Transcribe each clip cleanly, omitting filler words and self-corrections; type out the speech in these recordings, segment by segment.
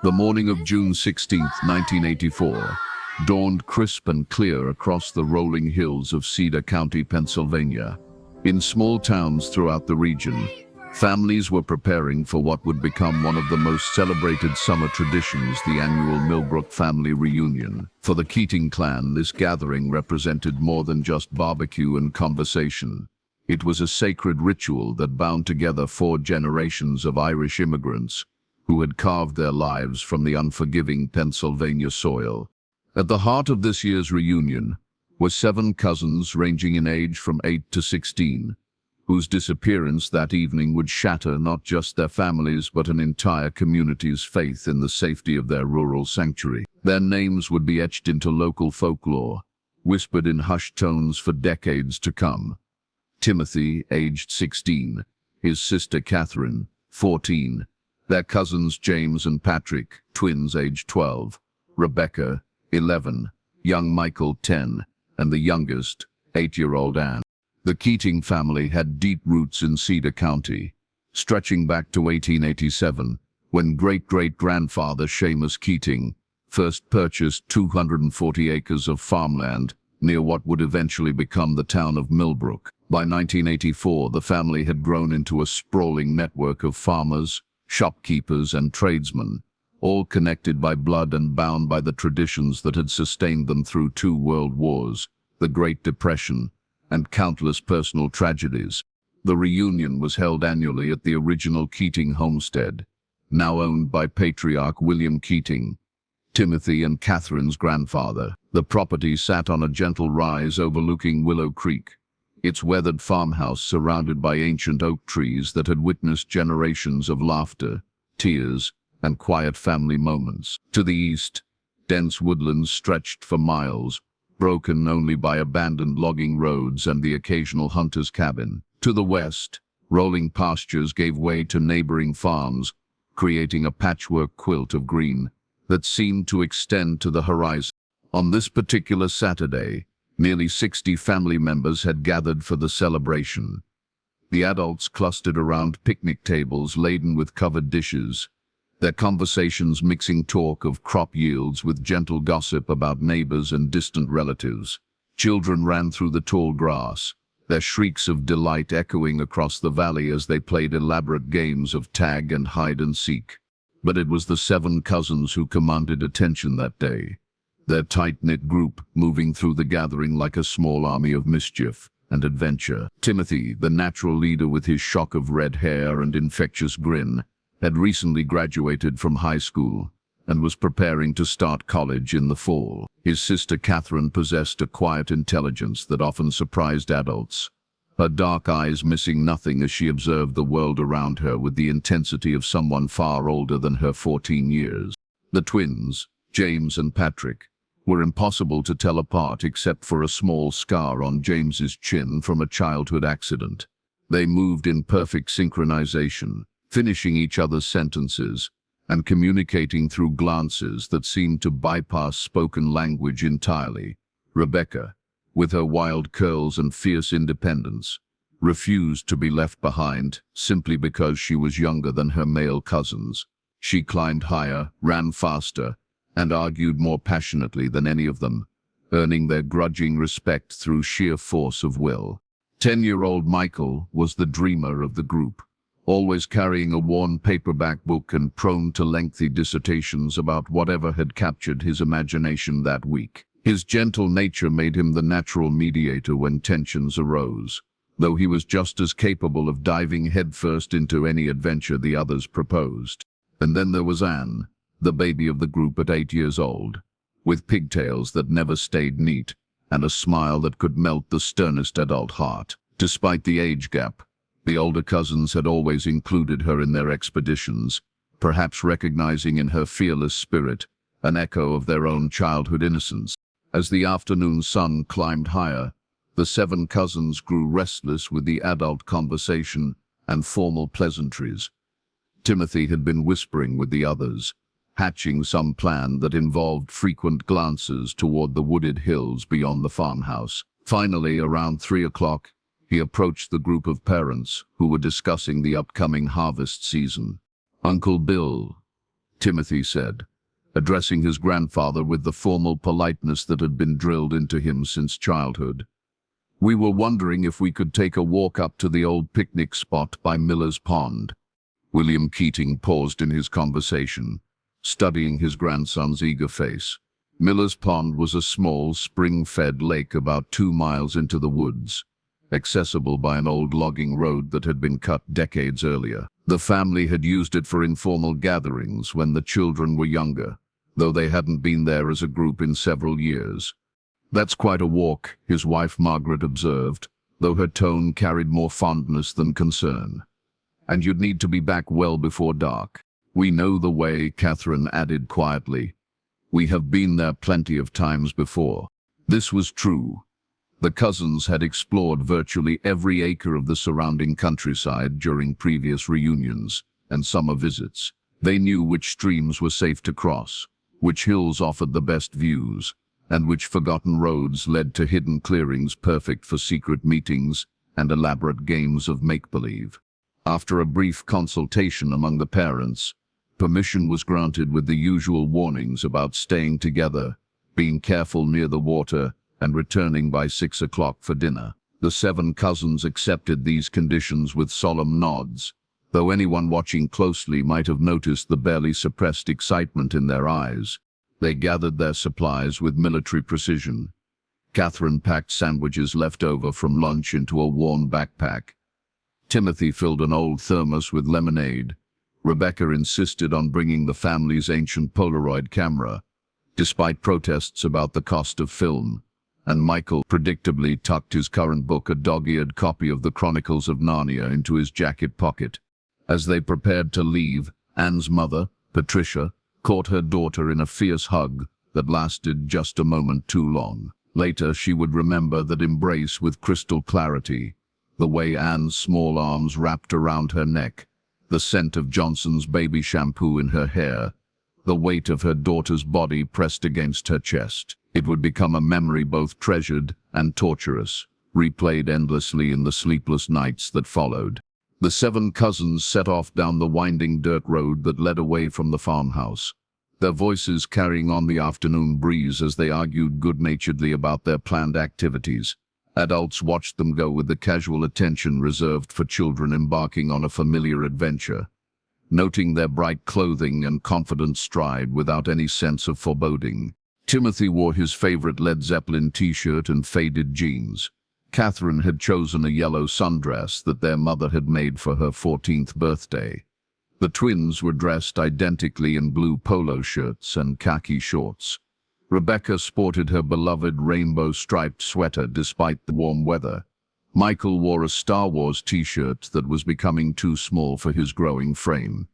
The morning of June 16, 1984, dawned crisp and clear across the rolling hills of Cedar County, Pennsylvania. In small towns throughout the region, families were preparing for what would become one of the most celebrated summer traditions, the annual Millbrook family reunion. For the Keating clan, this gathering represented more than just barbecue and conversation. It was a sacred ritual that bound together 4 generations of Irish immigrants who had carved their lives from the unforgiving Pennsylvania soil. At the heart of this year's reunion were 7 cousins ranging in age from 8 to 16, whose disappearance that evening would shatter not just their families but an entire community's faith in the safety of their rural sanctuary. Their names would be etched into local folklore, whispered in hushed tones for decades to come. Timothy, aged 16, his sister Katherine, 14, their cousins James and Patrick, twins aged 12, Rebecca, 11, young Michael, 10, and the youngest, 8-year-old Anne. The Keating family had deep roots in Cedar County, stretching back to 1887, when great-great-grandfather Seamus Keating first purchased 240 acres of farmland near what would eventually become the town of Millbrook. By 1984, the family had grown into a sprawling network of farmers, shopkeepers, and tradesmen, all connected by blood and bound by the traditions that had sustained them through 2 world wars, the Great Depression, and countless personal tragedies. The reunion was held annually at the original Keating homestead, now owned by patriarch William Keating, Timothy and Katherine's grandfather. The property sat on a gentle rise overlooking Willow Creek, its weathered farmhouse surrounded by ancient oak trees that had witnessed generations of laughter, tears, and quiet family moments. To the east, dense woodlands stretched for miles, broken only by abandoned logging roads and the occasional hunter's cabin. To the west, rolling pastures gave way to neighboring farms, creating a patchwork quilt of green that seemed to extend to the horizon. On this particular Saturday, nearly 60 family members had gathered for the celebration. The adults clustered around picnic tables laden with covered dishes, their conversations mixing talk of crop yields with gentle gossip about neighbors and distant relatives. Children ran through the tall grass, their shrieks of delight echoing across the valley as they played elaborate games of tag and hide and seek. But it was the 7 cousins who commanded attention that day, their tight-knit group moving through the gathering like a small army of mischief and adventure. Timothy, the natural leader with his shock of red hair and infectious grin, had recently graduated from high school and was preparing to start college in the fall. His sister Katherine possessed a quiet intelligence that often surprised adults, her dark eyes missing nothing as she observed the world around her with the intensity of someone far older than her 14 years. The twins, James and Patrick, were impossible to tell apart except for a small scar on James's chin from a childhood accident. They moved in perfect synchronization, finishing each other's sentences and communicating through glances that seemed to bypass spoken language entirely. Rebecca, with her wild curls and fierce independence, refused to be left behind simply because she was younger than her male cousins. She climbed higher, ran faster, and argued more passionately than any of them, earning their grudging respect through sheer force of will. 10-year-old Michael was the dreamer of the group, always carrying a worn paperback book and prone to lengthy dissertations about whatever had captured his imagination that week. His gentle nature made him the natural mediator when tensions arose, though he was just as capable of diving headfirst into any adventure the others proposed. And then there was Anne, the baby of the group at 8 years old, with pigtails that never stayed neat and a smile that could melt the sternest adult heart. Despite the age gap, the older cousins had always included her in their expeditions, perhaps recognizing in her fearless spirit an echo of their own childhood innocence. As the afternoon sun climbed higher, the 7 cousins grew restless with the adult conversation and formal pleasantries. Timothy had been whispering with the others, hatching some plan that involved frequent glances toward the wooded hills beyond the farmhouse. Finally, around 3 o'clock, he approached the group of parents who were discussing the upcoming harvest season. Uncle Bill, Timothy said, addressing his grandfather with the formal politeness that had been drilled into him since childhood. "We were wondering if we could take a walk up to the old picnic spot by Miller's Pond." William Keating paused in his conversation, studying his grandson's eager face. Miller's Pond was a small, spring-fed lake about 2 miles into the woods, accessible by an old logging road that had been cut decades earlier. The family had used it for informal gatherings when the children were younger, though they hadn't been there as a group in several years. "That's quite a walk," his wife Margaret observed, though her tone carried more fondness than concern. "And you'd need to be back well before dark." "We know the way," Katherine added quietly. "We have been there plenty of times before." This was true. The cousins had explored virtually every acre of the surrounding countryside during previous reunions and summer visits. They knew which streams were safe to cross, which hills offered the best views, and which forgotten roads led to hidden clearings perfect for secret meetings and elaborate games of make-believe. After a brief consultation among the parents, permission was granted with the usual warnings about staying together, being careful near the water, and returning by 6 o'clock for dinner. The 7 cousins accepted these conditions with solemn nods, though anyone watching closely might have noticed the barely suppressed excitement in their eyes. They gathered their supplies with military precision. Katherine packed sandwiches left over from lunch into a worn backpack. Timothy filled an old thermos with lemonade. Rebecca insisted on bringing the family's ancient Polaroid camera, despite protests about the cost of film, and Michael predictably tucked his current book, a dog-eared copy of the Chronicles of Narnia, into his jacket pocket. As they prepared to leave, Anne's mother, Patricia, caught her daughter in a fierce hug that lasted just a moment too long. Later, she would remember that embrace with crystal clarity, the way Anne's small arms wrapped around her neck, the scent of Johnson's baby shampoo in her hair, the weight of her daughter's body pressed against her chest. It would become a memory both treasured and torturous, replayed endlessly in the sleepless nights that followed. The 7 cousins set off down the winding dirt road that led away from the farmhouse, their voices carrying on the afternoon breeze as they argued good-naturedly about their planned activities. Adults watched them go with the casual attention reserved for children embarking on a familiar adventure, noting their bright clothing and confident stride without any sense of foreboding. Timothy wore his favorite Led Zeppelin t-shirt and faded jeans. Katherine had chosen a yellow sundress that their mother had made for her 14th birthday. The twins were dressed identically in blue polo shirts and khaki shorts. Rebecca sported her beloved rainbow-striped sweater despite the warm weather. Michael wore a Star Wars t-shirt that was becoming too small for his growing frame,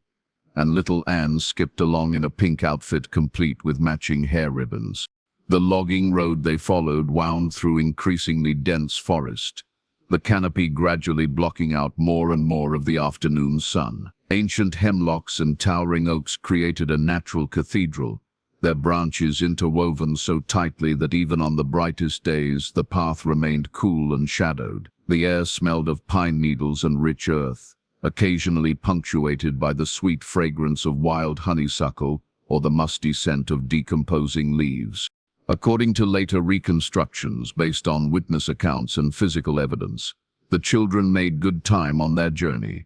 and little Anne skipped along in a pink outfit complete with matching hair ribbons. The logging road they followed wound through increasingly dense forest, the canopy gradually blocking out more and more of the afternoon sun. Ancient hemlocks and towering oaks created a natural cathedral, their branches interwoven so tightly that even on the brightest days the path remained cool and shadowed. The air smelled of pine needles and rich earth, occasionally punctuated by the sweet fragrance of wild honeysuckle or the musty scent of decomposing leaves. According to later reconstructions based on witness accounts and physical evidence, the children made good time on their journey.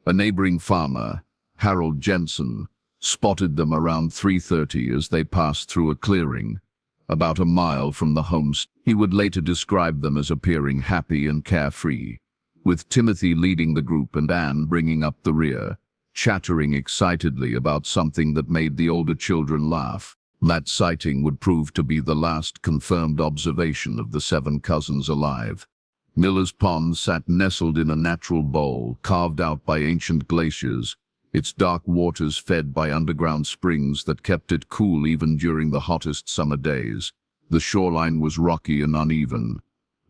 A neighboring farmer, Harold Jensen, spotted them around 3:30 as they passed through a clearing, about a mile from the homestead. He would later describe them as appearing happy and carefree, with Timothy leading the group and Anne bringing up the rear, chattering excitedly about something that made the older children laugh. That sighting would prove to be the last confirmed observation of the 7 cousins alive. Miller's Pond sat nestled in a natural bowl carved out by ancient glaciers, its dark waters fed by underground springs that kept it cool even during the hottest summer days. The shoreline was rocky and uneven,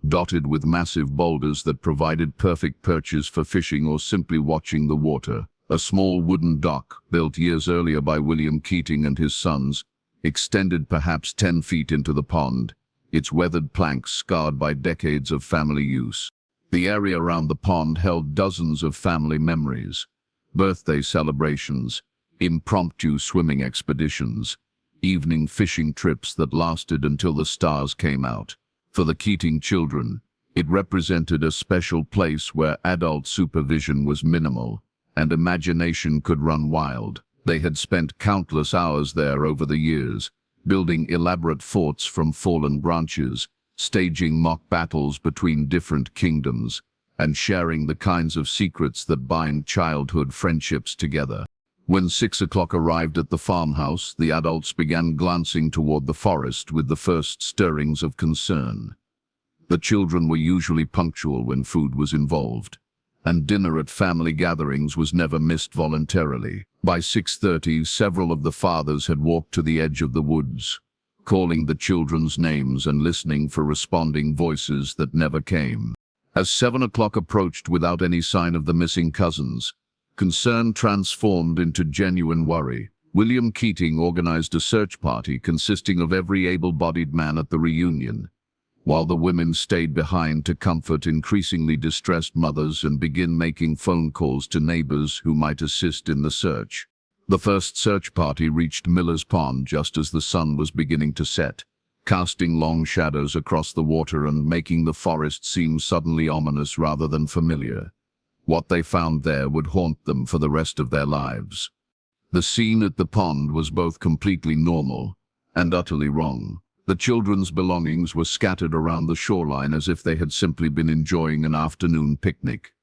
dotted with massive boulders that provided perfect perches for fishing or simply watching the water. A small wooden dock, built years earlier by William Keating and his sons, extended perhaps 10 feet into the pond, its weathered planks scarred by decades of family use. The area around the pond held dozens of family memories, birthday celebrations, impromptu swimming expeditions, evening fishing trips that lasted until the stars came out. For the Keating children, it represented a special place where adult supervision was minimal and imagination could run wild. They had spent countless hours there over the years, building elaborate forts from fallen branches, staging mock battles between different kingdoms, and sharing the kinds of secrets that bind childhood friendships together. When 6 o'clock arrived at the farmhouse, the adults began glancing toward the forest with the first stirrings of concern. The children were usually punctual when food was involved, and dinner at family gatherings was never missed voluntarily. By 6:30, several of the fathers had walked to the edge of the woods, calling the children's names and listening for responding voices that never came. As 7 o'clock approached without any sign of the missing cousins, concern transformed into genuine worry. William Keating organized a search party consisting of every able-bodied man at the reunion, while the women stayed behind to comfort increasingly distressed mothers and begin making phone calls to neighbors who might assist in the search. The first search party reached Miller's Pond just as the sun was beginning to set, casting long shadows across the water and making the forest seem suddenly ominous rather than familiar. What they found there would haunt them for the rest of their lives. The scene at the pond was both completely normal and utterly wrong. The children's belongings were scattered around the shoreline as if they had simply been enjoying an afternoon picnic.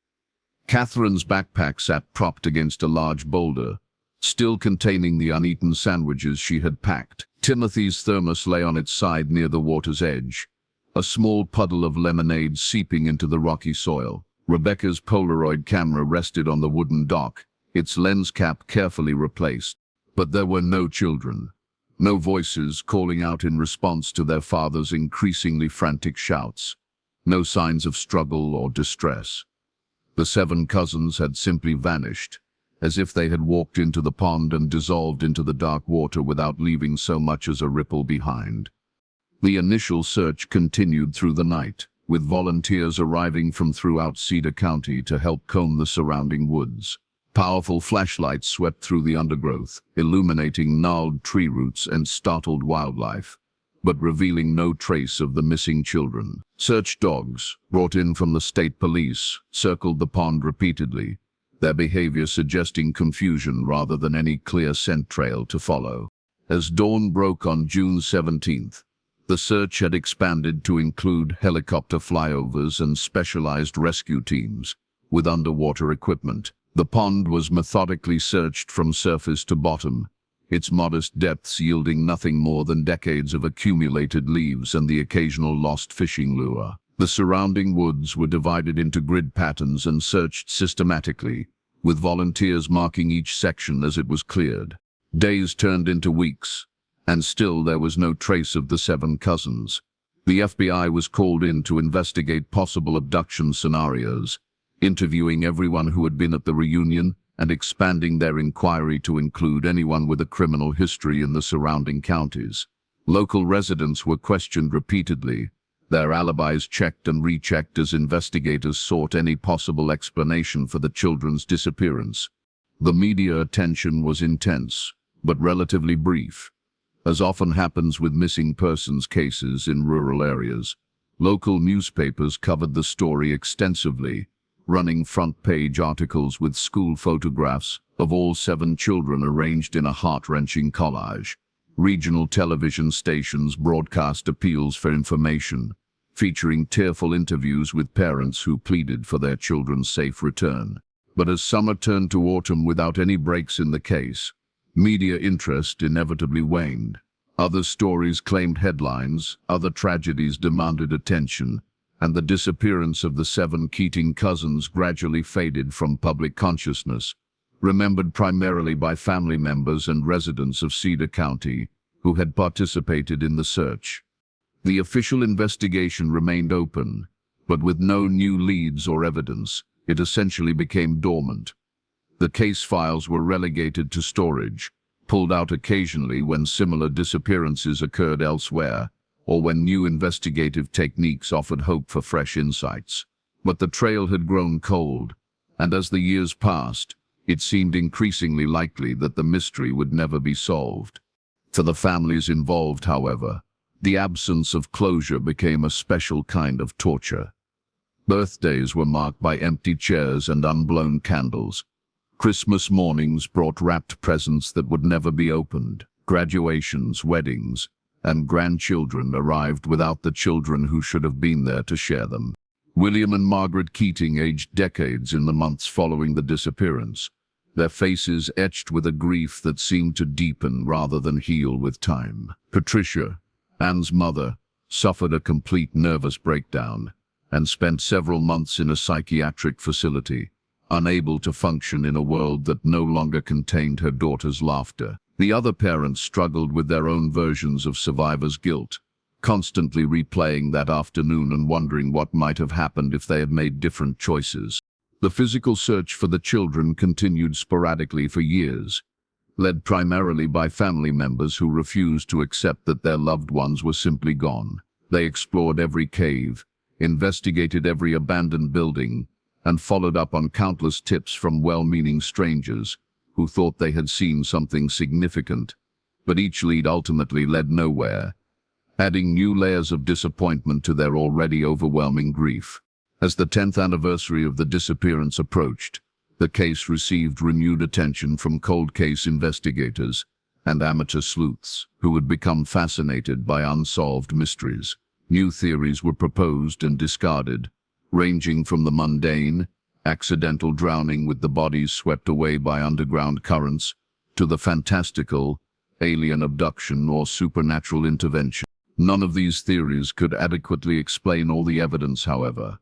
Katherine's backpack sat propped against a large boulder, still containing the uneaten sandwiches she had packed. Timothy's thermos lay on its side near the water's edge, a small puddle of lemonade seeping into the rocky soil. Rebecca's Polaroid camera rested on the wooden dock, its lens cap carefully replaced. But there were no children. No voices calling out in response to their father's increasingly frantic shouts. No signs of struggle or distress. The 7 cousins had simply vanished, as if they had walked into the pond and dissolved into the dark water without leaving so much as a ripple behind. The initial search continued through the night, with volunteers arriving from throughout Cedar County to help comb the surrounding woods. Powerful flashlights swept through the undergrowth, illuminating gnarled tree roots and startled wildlife, but revealing no trace of the missing children. Search dogs, brought in from the state police, circled the pond repeatedly, their behavior suggesting confusion rather than any clear scent trail to follow. As dawn broke on June 17th, the search had expanded to include helicopter flyovers and specialized rescue teams with underwater equipment. The pond was methodically searched from surface to bottom, its modest depths yielding nothing more than decades of accumulated leaves and the occasional lost fishing lure. The surrounding woods were divided into grid patterns and searched systematically, with volunteers marking each section as it was cleared. Days turned into weeks, and still there was no trace of the 7 cousins. The FBI was called in to investigate possible abduction scenarios, interviewing everyone who had been at the reunion and expanding their inquiry to include anyone with a criminal history in the surrounding counties. Local residents were questioned repeatedly, their alibis checked and rechecked as investigators sought any possible explanation for the children's disappearance. The media attention was intense, but relatively brief. As often happens with missing persons cases in rural areas, local newspapers covered the story extensively, running front-page articles with school photographs of all 7 children arranged in a heart-wrenching collage. Regional television stations broadcast appeals for information, featuring tearful interviews with parents who pleaded for their children's safe return. But as summer turned to autumn without any breaks in the case, media interest inevitably waned. Other stories claimed headlines, other tragedies demanded attention, and the disappearance of the 7 Keating cousins gradually faded from public consciousness, remembered primarily by family members and residents of Cedar County who had participated in the search. The official investigation remained open, but with no new leads or evidence, it essentially became dormant. The case files were relegated to storage, pulled out occasionally when similar disappearances occurred elsewhere, or when new investigative techniques offered hope for fresh insights. But the trail had grown cold, and as the years passed, It seemed increasingly likely that the mystery would never be solved. For the families involved, however, the absence of closure became a special kind of torture. Birthdays were marked by empty chairs and unblown candles. Christmas mornings brought wrapped presents that would never be opened. Graduations, weddings, and grandchildren arrived without the children who should have been there to share them. William and Margaret Keating aged decades in the months following the disappearance, their faces etched with a grief that seemed to deepen rather than heal with time. Patricia, Anne's mother, suffered a complete nervous breakdown and spent several months in a psychiatric facility, unable to function in a world that no longer contained her daughter's laughter. The other parents struggled with their own versions of survivor's guilt, constantly replaying that afternoon and wondering what might have happened if they had made different choices. The physical search for the children continued sporadically for years, led primarily by family members who refused to accept that their loved ones were simply gone. They explored every cave, investigated every abandoned building, and followed up on countless tips from well-meaning strangers who thought they had seen something significant, but each lead ultimately led nowhere, adding new layers of disappointment to their already overwhelming grief. As the 10th anniversary of the disappearance approached, the case received renewed attention from cold case investigators and amateur sleuths who had become fascinated by unsolved mysteries. New theories were proposed and discarded, ranging from the mundane, accidental drowning with the bodies swept away by underground currents, to the fantastical, alien abduction or supernatural intervention. None of these theories could adequately explain all the evidence, however.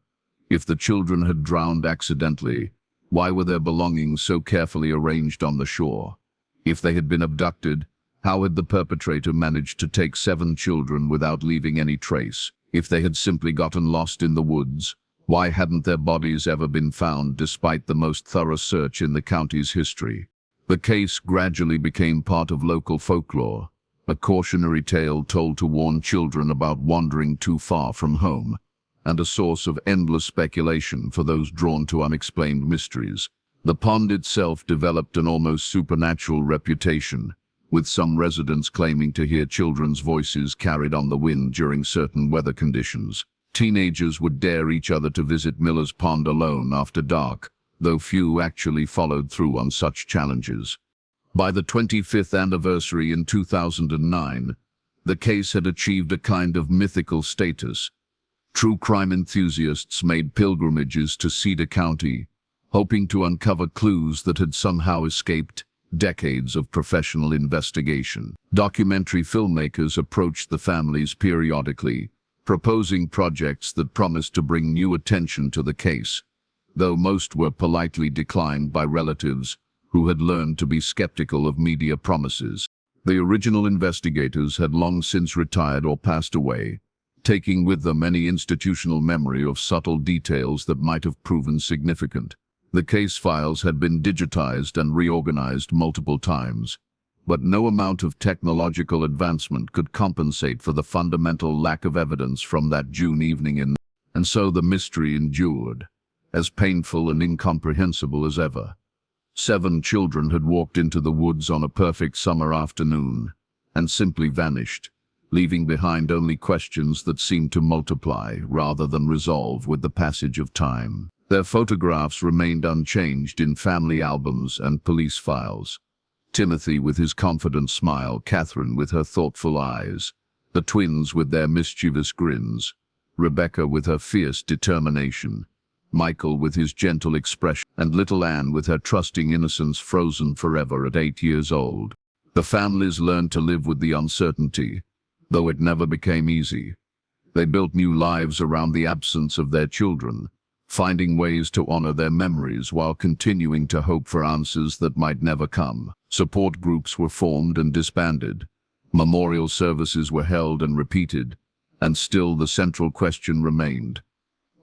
If the children had drowned accidentally, why were their belongings so carefully arranged on the shore? If they had been abducted, how had the perpetrator managed to take 7 children without leaving any trace? If they had simply gotten lost in the woods, why hadn't their bodies ever been found despite the most thorough search in the county's history? The case gradually became part of local folklore, a cautionary tale told to warn children about wandering too far from home, and a source of endless speculation for those drawn to unexplained mysteries. The pond itself developed an almost supernatural reputation, with some residents claiming to hear children's voices carried on the wind during certain weather conditions. Teenagers would dare each other to visit Miller's Pond alone after dark, though few actually followed through on such challenges. By the 25th anniversary in 2009, the case had achieved a kind of mythical status. True crime enthusiasts made pilgrimages to Cedar County, hoping to uncover clues that had somehow escaped decades of professional investigation. Documentary filmmakers approached the families periodically, proposing projects that promised to bring new attention to the case, though most were politely declined by relatives who had learned to be skeptical of media promises. The original investigators had long since retired or passed away, taking with them any institutional memory of subtle details that might have proven significant. The case files had been digitized and reorganized multiple times, but no amount of technological advancement could compensate for the fundamental lack of evidence from that June evening and so the mystery endured, as painful and incomprehensible as ever. 7 children had walked into the woods on a perfect summer afternoon and simply vanished, leaving behind only questions that seemed to multiply rather than resolve with the passage of time. Their photographs remained unchanged in family albums and police files. Timothy with his confident smile, Katherine with her thoughtful eyes, the twins with their mischievous grins, Rebecca with her fierce determination, Michael with his gentle expression, and little Anne with her trusting innocence frozen forever at 8 years old. The families learned to live with the uncertainty, though it never became easy. They built new lives around the absence of their children, finding ways to honor their memories while continuing to hope for answers that might never come. Support groups were formed and disbanded. Memorial services were held and repeated, and still the central question remained.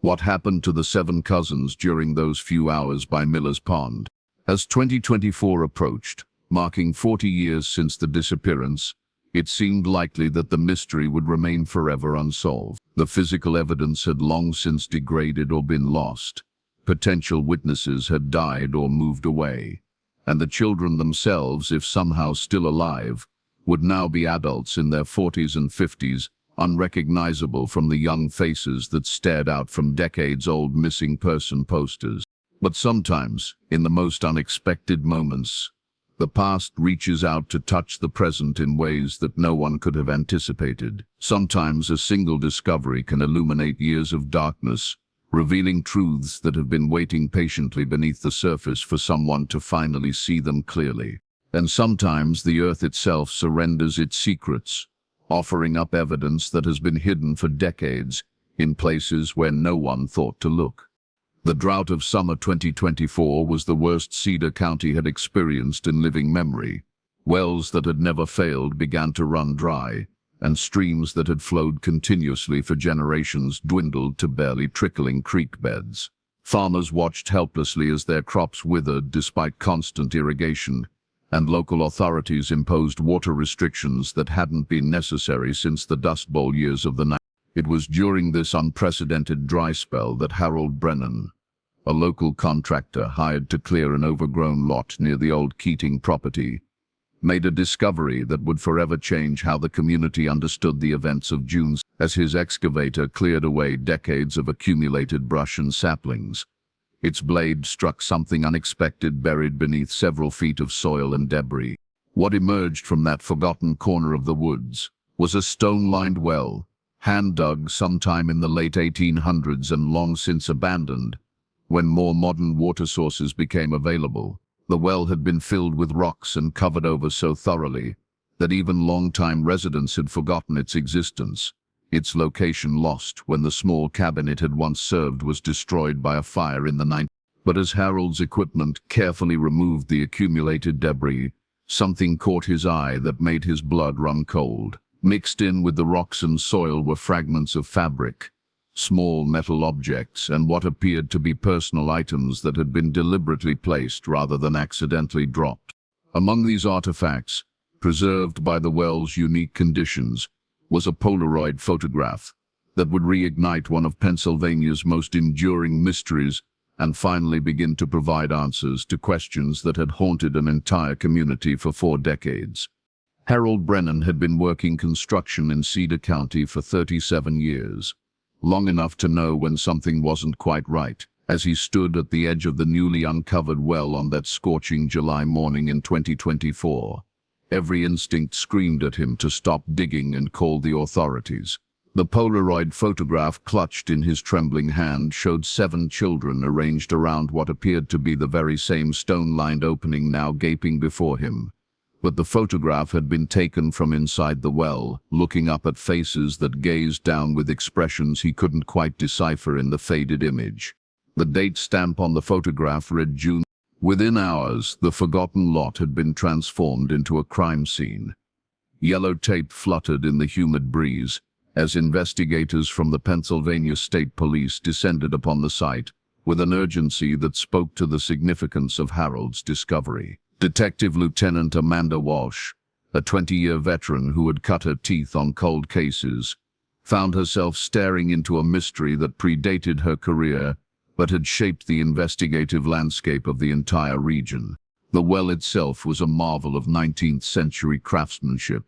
What happened to the 7 cousins during those few hours by Miller's Pond? As 2024 approached, marking 40 years since the disappearance, it seemed likely that the mystery would remain forever unsolved. The physical evidence had long since degraded or been lost. Potential witnesses had died or moved away. and the children themselves, if somehow still alive, would now be adults in their 40s and 50s, unrecognizable from the young faces that stared out from decades-old missing person posters. But sometimes, in the most unexpected moments, the past reaches out to touch the present in ways that no one could have anticipated. Sometimes a single discovery can illuminate years of darkness, revealing truths that have been waiting patiently beneath the surface for someone to finally see them clearly. And sometimes the earth itself surrenders its secrets, offering up evidence that has been hidden for decades in places where no one thought to look. The drought of summer 2024 was the worst Cedar County had experienced in living memory. Wells that had never failed began to run dry, and streams that had flowed continuously for generations dwindled to barely trickling creek beds. Farmers watched helplessly as their crops withered despite constant irrigation, and local authorities imposed water restrictions that hadn't been necessary since the Dust Bowl years of the 90s. It was during this unprecedented dry spell that Harold Brennan, a local contractor hired to clear an overgrown lot near the old Keating property, made a discovery that would forever change how the community understood the events of June. As his excavator cleared away decades of accumulated brush and saplings, its blade struck something unexpected buried beneath several feet of soil and debris. What emerged from that forgotten corner of the woods was a stone-lined well, hand-dug sometime in the late 1800s and long since abandoned. When more modern water sources became available, the well had been filled with rocks and covered over so thoroughly that even long-time residents had forgotten its existence, its location lost when the small cabin it had once served was destroyed by a fire in the 90s. But as Harold's equipment carefully removed the accumulated debris, something caught his eye that made his blood run cold. Mixed in with the rocks and soil were fragments of fabric, small metal objects, and what appeared to be personal items that had been deliberately placed rather than accidentally dropped. Among these artifacts, preserved by the well's unique conditions, was a Polaroid photograph that would reignite one of Pennsylvania's most enduring mysteries and finally begin to provide answers to questions that had haunted an entire community for 4 decades. Harold Brennan had been working construction in Cedar County for 37 years. Long enough to know when something wasn't quite right. As he stood at the edge of the newly uncovered well on that scorching July morning in 2024, every instinct screamed at him to stop digging and call the authorities. The Polaroid photograph clutched in his trembling hand showed 7 children arranged around what appeared to be the very same stone-lined opening now gaping before him. But the photograph had been taken from inside the well, looking up at faces that gazed down with expressions he couldn't quite decipher in the faded image. The date stamp on the photograph read June. Within hours, the forgotten lot had been transformed into a crime scene. Yellow tape fluttered in the humid breeze as investigators from the Pennsylvania State Police descended upon the site with an urgency that spoke to the significance of Harold's discovery. Detective Lieutenant Amanda Walsh, a 20-year veteran who had cut her teeth on cold cases, found herself staring into a mystery that predated her career but had shaped the investigative landscape of the entire region. The well itself was a marvel of 19th-century craftsmanship,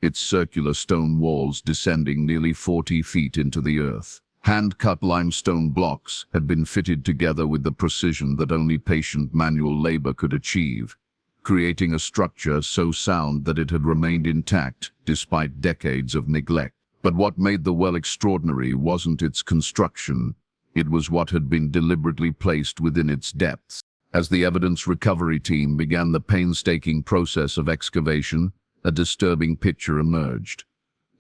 its circular stone walls descending nearly 40 feet into the earth. Hand-cut limestone blocks had been fitted together with the precision that only patient manual labor could achieve, creating a structure so sound that it had remained intact despite decades of neglect. But what made the well extraordinary wasn't its construction, it was what had been deliberately placed within its depths. As the evidence recovery team began the painstaking process of excavation, a disturbing picture emerged.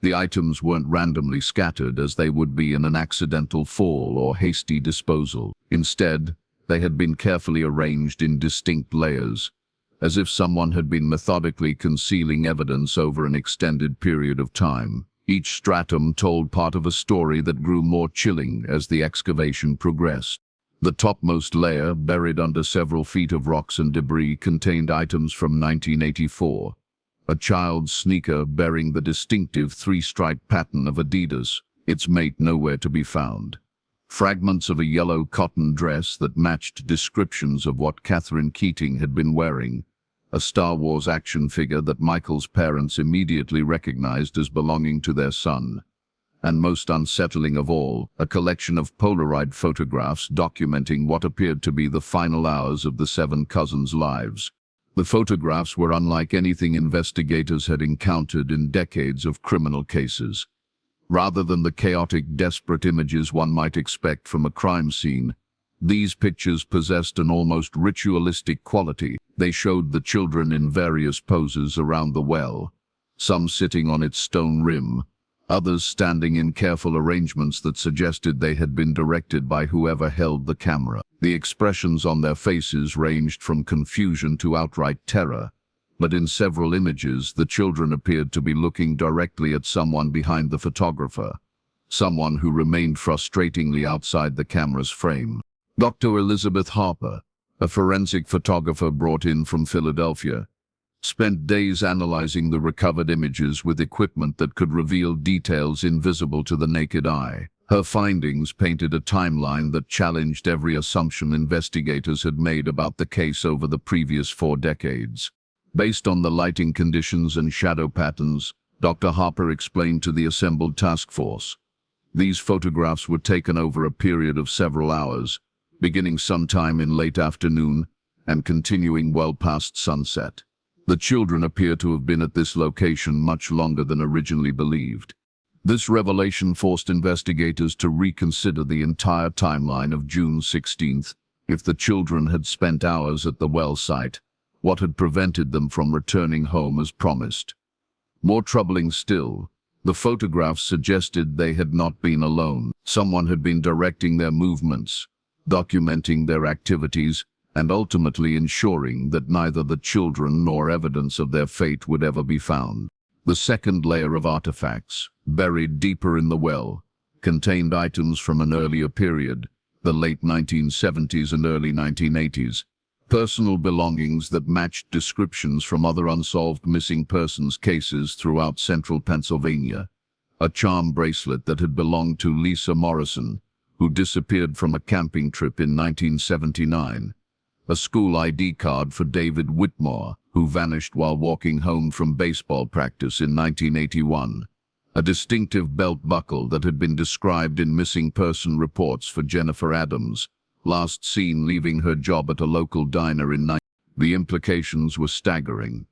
The items weren't randomly scattered as they would be in an accidental fall or hasty disposal. Instead, they had been carefully arranged in distinct layers, as if someone had been methodically concealing evidence over an extended period of time. Each stratum told part of a story that grew more chilling as the excavation progressed. The topmost layer, buried under several feet of rocks and debris, contained items from 1984. A child's sneaker bearing the distinctive 3-stripe pattern of Adidas, its mate nowhere to be found. Fragments of a yellow cotton dress that matched descriptions of what Katherine Keating had been wearing, a Star Wars action figure that Michael's parents immediately recognized as belonging to their son, and most unsettling of all, a collection of Polaroid photographs documenting what appeared to be the final hours of the 7 cousins' lives. The photographs were unlike anything investigators had encountered in decades of criminal cases. Rather than the chaotic, desperate images one might expect from a crime scene, these pictures possessed an almost ritualistic quality. They showed the children in various poses around the well, some sitting on its stone rim, others standing in careful arrangements that suggested they had been directed by whoever held the camera. The expressions on their faces ranged from confusion to outright terror, but in several images the children appeared to be looking directly at someone behind the photographer, someone who remained frustratingly outside the camera's frame. Dr. Elizabeth Harper, a forensic photographer brought in from Philadelphia, spent days analyzing the recovered images with equipment that could reveal details invisible to the naked eye. Her findings painted a timeline that challenged every assumption investigators had made about the case over the previous 4 decades. Based on the lighting conditions and shadow patterns, Dr. Harper explained to the assembled task force, these photographs were taken over a period of several hours, beginning sometime in late afternoon and continuing well past sunset. The children appear to have been at this location much longer than originally believed. This revelation forced investigators to reconsider the entire timeline of June 16th. If the children had spent hours at the well site, what had prevented them from returning home as promised? More troubling still, the photographs suggested they had not been alone. Someone had been directing their movements, documenting their activities, and ultimately ensuring that neither the children nor evidence of their fate would ever be found. The second layer of artifacts, buried deeper in the well, contained items from an earlier period, the late 1970s and early 1980s, personal belongings that matched descriptions from other unsolved missing persons cases throughout central Pennsylvania, a charm bracelet that had belonged to Lisa Morrison, who disappeared from a camping trip in 1979, a school ID card for David Whitmore, who vanished while walking home from baseball practice in 1981, a distinctive belt buckle that had been described in missing person reports for Jennifer Adams, last seen leaving her job at a local diner in 19. The implications were staggering.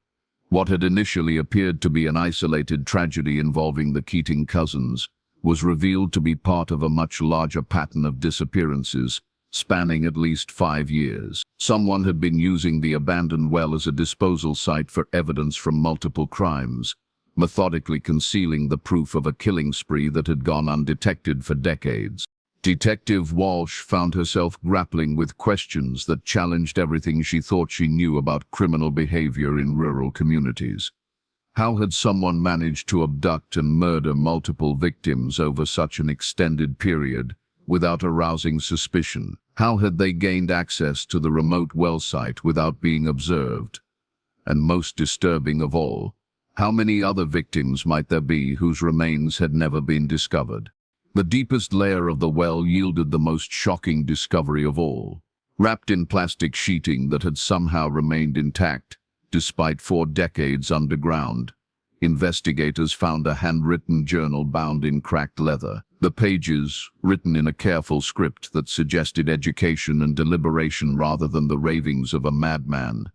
What had initially appeared to be an isolated tragedy involving the Keating cousins was revealed to be part of a much larger pattern of disappearances, spanning at least 5 years. Someone had been using the abandoned well as a disposal site for evidence from multiple crimes, methodically concealing the proof of a killing spree that had gone undetected for decades. Detective Walsh found herself grappling with questions that challenged everything she thought she knew about criminal behavior in rural communities. How had someone managed to abduct and murder multiple victims over such an extended period without arousing suspicion? How had they gained access to the remote well site without being observed? And most disturbing of all, how many other victims might there be whose remains had never been discovered? The deepest layer of the well yielded the most shocking discovery of all. Wrapped in plastic sheeting that had somehow remained intact, despite 4 decades underground, investigators found a handwritten journal bound in cracked leather. The pages, written in a careful script that suggested education and deliberation rather than the ravings of a madman,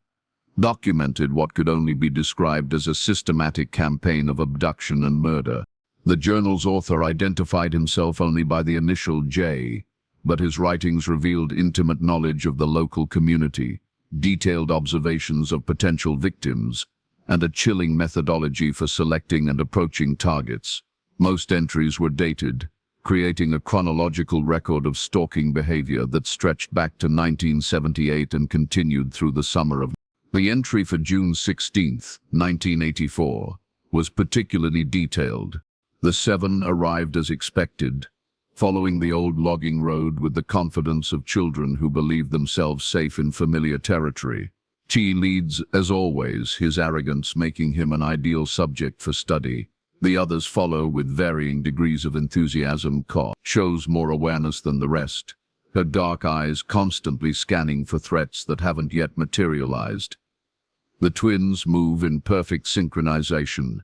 documented what could only be described as a systematic campaign of abduction and murder. The journal's author identified himself only by the initial J, but his writings revealed intimate knowledge of the local community, detailed observations of potential victims, and a chilling methodology for selecting and approaching targets. Most entries were dated, creating a chronological record of stalking behavior that stretched back to 1978 and continued through the summer of. The entry for June 16, 1984, was particularly detailed. The 7 arrived as expected, following the old logging road with the confidence of children who believed themselves safe in familiar territory. T leads, as always, his arrogance making him an ideal subject for study. The others follow with varying degrees of enthusiasm. Ka shows more awareness than the rest, her dark eyes constantly scanning for threats that haven't yet materialized. The twins move in perfect synchronization,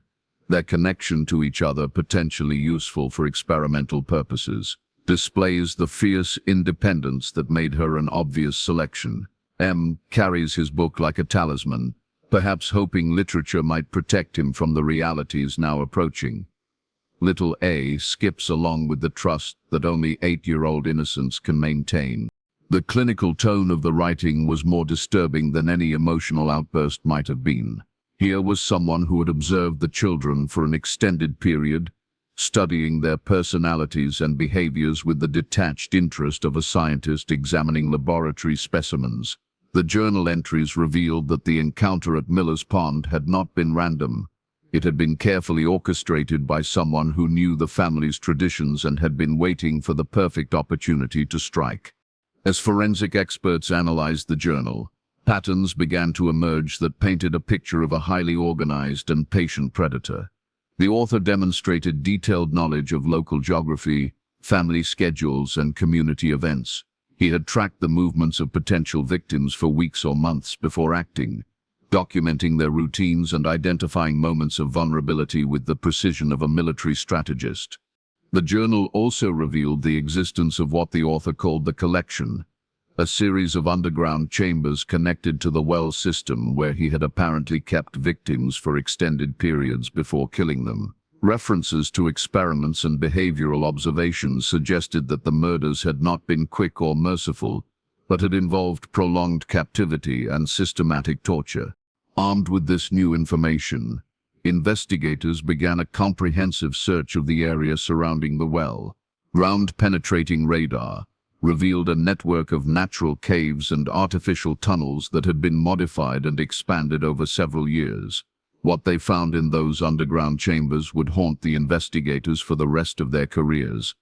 their connection to each other potentially useful for experimental purposes. Displays the fierce independence that made her an obvious selection. M carries his book like a talisman, perhaps hoping literature might protect him from the realities now approaching. Little A skips along with the trust that only 8-year-old innocence can maintain. The clinical tone of the writing was more disturbing than any emotional outburst might have been. Here was someone who had observed the children for an extended period, studying their personalities and behaviors with the detached interest of a scientist examining laboratory specimens. The journal entries revealed that the encounter at Miller's Pond had not been random. It had been carefully orchestrated by someone who knew the family's traditions and had been waiting for the perfect opportunity to strike. As forensic experts analyzed the journal, patterns began to emerge that painted a picture of a highly organized and patient predator. The author demonstrated detailed knowledge of local geography, family schedules, and community events. He had tracked the movements of potential victims for weeks or months before acting, documenting their routines and identifying moments of vulnerability with the precision of a military strategist. The journal also revealed the existence of what the author called the collection, a series of underground chambers connected to the well system where he had apparently kept victims for extended periods before killing them. References to experiments and behavioral observations suggested that the murders had not been quick or merciful, but had involved prolonged captivity and systematic torture. Armed with this new information, investigators began a comprehensive search of the area surrounding the well. Ground-penetrating radar revealed a network of natural caves and artificial tunnels that had been modified and expanded over several years. What they found in those underground chambers would haunt the investigators for the rest of their careers.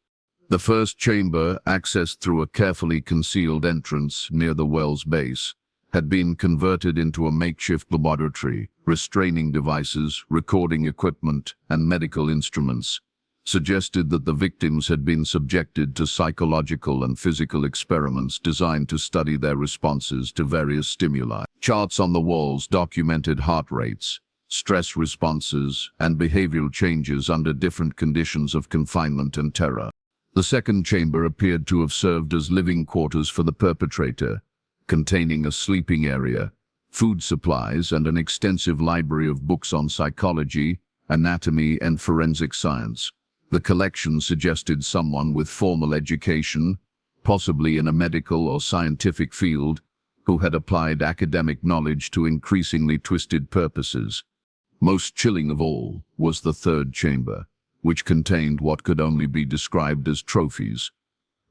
The first chamber, accessed through a carefully concealed entrance near the well's base, had been converted into a makeshift laboratory. Restraining devices, recording equipment, and medical instruments suggested that the victims had been subjected to psychological and physical experiments designed to study their responses to various stimuli. Charts on the walls documented heart rates, stress responses, and behavioral changes under different conditions of confinement and terror. The second chamber appeared to have served as living quarters for the perpetrator, containing a sleeping area, food supplies, and an extensive library of books on psychology, anatomy, and forensic science. The collection suggested someone with formal education, possibly in a medical or scientific field, who had applied academic knowledge to increasingly twisted purposes. Most chilling of all was the third chamber, which contained what could only be described as trophies.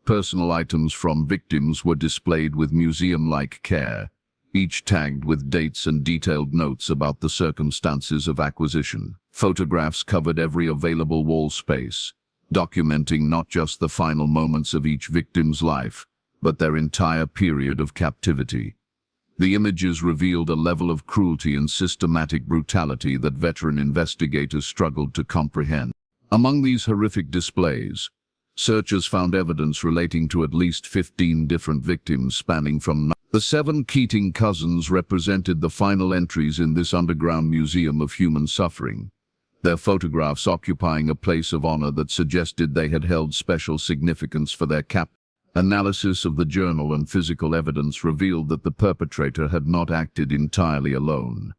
Personal items from victims were displayed with museum-like care, each tagged with dates and detailed notes about the circumstances of acquisition. Photographs covered every available wall space, documenting not just the final moments of each victim's life, but their entire period of captivity. The images revealed a level of cruelty and systematic brutality that veteran investigators struggled to comprehend. Among these horrific displays, searchers found evidence relating to at least 15 different victims spanning from the 7 Keating cousins represented the final entries in this underground museum of human suffering, their photographs occupying a place of honor that suggested they had held special significance for their Analysis of the journal and physical evidence revealed that the perpetrator had not acted entirely alone.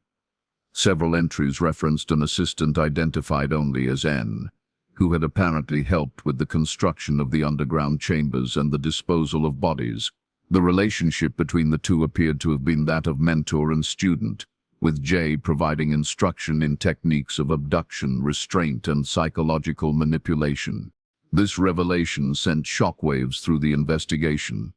Several entries referenced an assistant identified only as N, who had apparently helped with the construction of the underground chambers and the disposal of bodies. The relationship between the two appeared to have been that of mentor and student, with J providing instruction in techniques of abduction, restraint, and psychological manipulation. This revelation sent shockwaves through the investigation.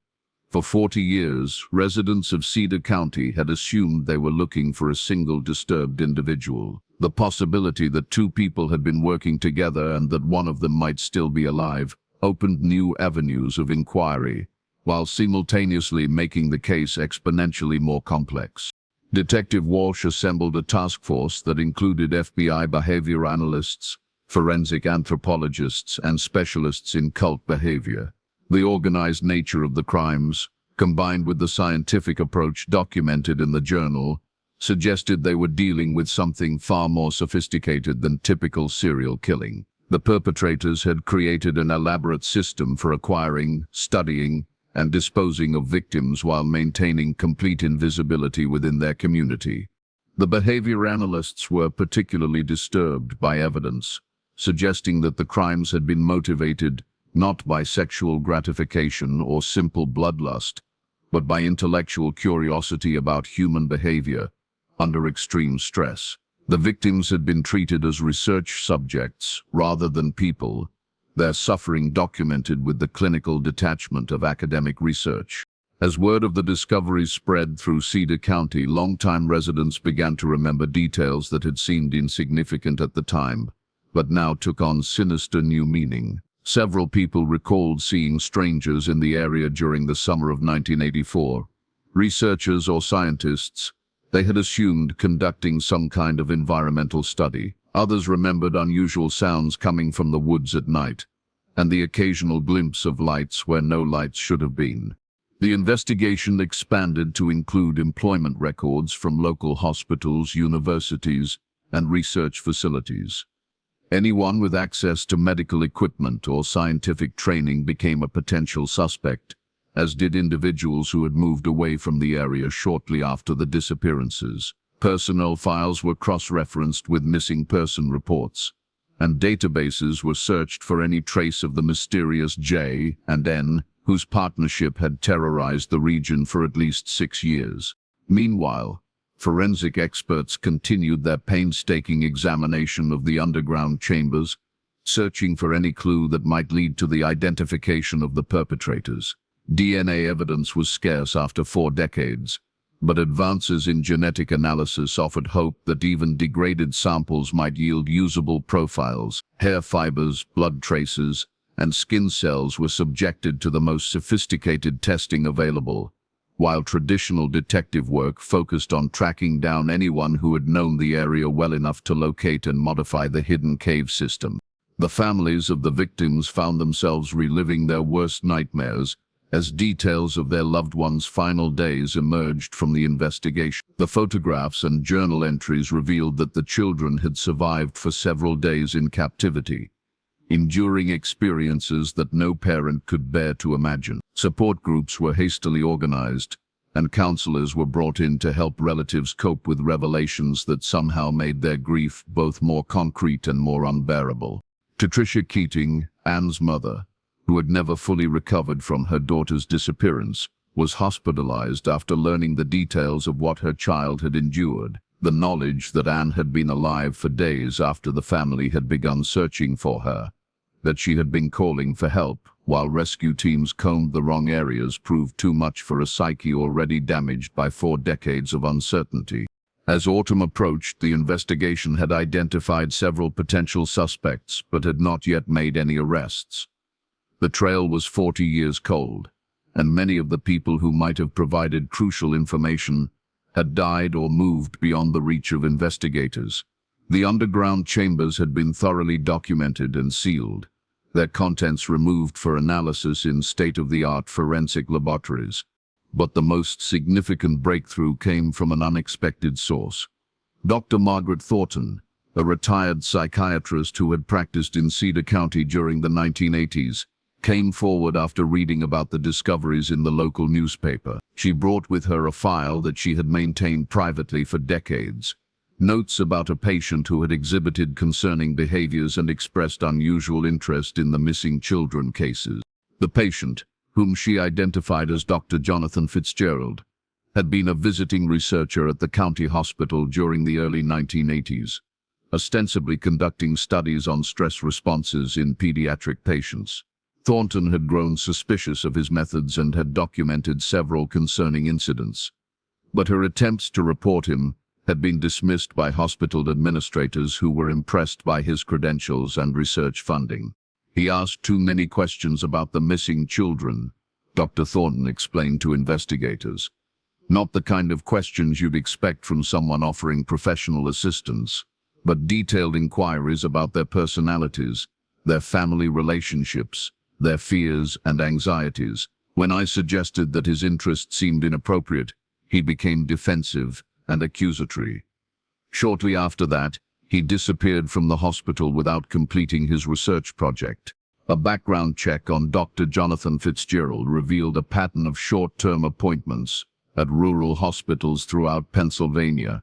For 40 years, residents of Cedar County had assumed they were looking for a single disturbed individual. The possibility that 2 people had been working together and that one of them might still be alive opened new avenues of inquiry, while simultaneously making the case exponentially more complex. Detective Walsh assembled a task force that included FBI behavior analysts, forensic anthropologists, and specialists in cult behavior. The organized nature of the crimes, combined with the scientific approach documented in the journal, suggested they were dealing with something far more sophisticated than typical serial killing. The perpetrators had created an elaborate system for acquiring, studying, and disposing of victims while maintaining complete invisibility within their community. The behavior analysts were particularly disturbed by evidence, suggesting that the crimes had been motivated not by sexual gratification or simple bloodlust, but by intellectual curiosity about human behavior under extreme stress. The victims had been treated as research subjects rather than people, their suffering documented with the clinical detachment of academic research. As word of the discoveries spread through Cedar County, longtime residents began to remember details that had seemed insignificant at the time, but now took on sinister new meaning. Several people recalled seeing strangers in the area during the summer of 1984. Researchers or scientists, they had assumed, conducting some kind of environmental study. Others remembered unusual sounds coming from the woods at night, and the occasional glimpse of lights where no lights should have been. The investigation expanded to include employment records from local hospitals, universities, and research facilities. Anyone with access to medical equipment or scientific training became a potential suspect, as did individuals who had moved away from the area shortly after the disappearances. Personnel files were cross-referenced with missing person reports, and databases were searched for any trace of the mysterious J and N, whose partnership had terrorized the region for at least 6 years. Meanwhile, forensic experts continued their painstaking examination of the underground chambers, searching for any clue that might lead to the identification of the perpetrators. DNA evidence was scarce after 4 decades, but advances in genetic analysis offered hope that even degraded samples might yield usable profiles. Hair fibers, blood traces, and skin cells were subjected to the most sophisticated testing available, while traditional detective work focused on tracking down anyone who had known the area well enough to locate and modify the hidden cave system. The families of the victims found themselves reliving their worst nightmares as details of their loved ones' final days emerged from the investigation. The photographs and journal entries revealed that the children had survived for several days in captivity, enduring experiences that no parent could bear to imagine. Support groups were hastily organized, and counselors were brought in to help relatives cope with revelations that somehow made their grief both more concrete and more unbearable. Patricia Keating, Anne's mother, who had never fully recovered from her daughter's disappearance, was hospitalized after learning the details of what her child had endured. The knowledge that Anne had been alive for days after the family had begun searching for her, that she had been calling for help while rescue teams combed the wrong areas, proved too much for a psyche already damaged by 4 decades of uncertainty. As autumn approached, the investigation had identified several potential suspects but had not yet made any arrests. The trail was 40 years cold, and many of the people who might have provided crucial information had died or moved beyond the reach of investigators. The underground chambers had been thoroughly documented and sealed, their contents removed for analysis in state-of-the-art forensic laboratories. But the most significant breakthrough came from an unexpected source. Dr. Margaret Thornton, a retired psychiatrist who had practiced in Cedar County during the 1980s, came forward after reading about the discoveries in the local newspaper. She brought with her a file that she had maintained privately for decades, notes about a patient who had exhibited concerning behaviors and expressed unusual interest in the missing children cases. The patient, whom she identified as Dr. Jonathan Fitzgerald, had been a visiting researcher at the county hospital during the early 1980s, ostensibly conducting studies on stress responses in pediatric patients. Thornton had grown suspicious of his methods and had documented several concerning incidents, but her attempts to report him had been dismissed by hospital administrators who were impressed by his credentials and research funding. He asked too many questions about the missing children, Dr. Thornton explained to investigators. Not the kind of questions you'd expect from someone offering professional assistance. but detailed inquiries about their personalities, their family relationships, their fears and anxieties. When I suggested that his interest seemed inappropriate, he became defensive and accusatory. Shortly after that, he disappeared from the hospital without completing his research project. A background check on Dr. Jonathan Fitzgerald revealed a pattern of short-term appointments at rural hospitals throughout Pennsylvania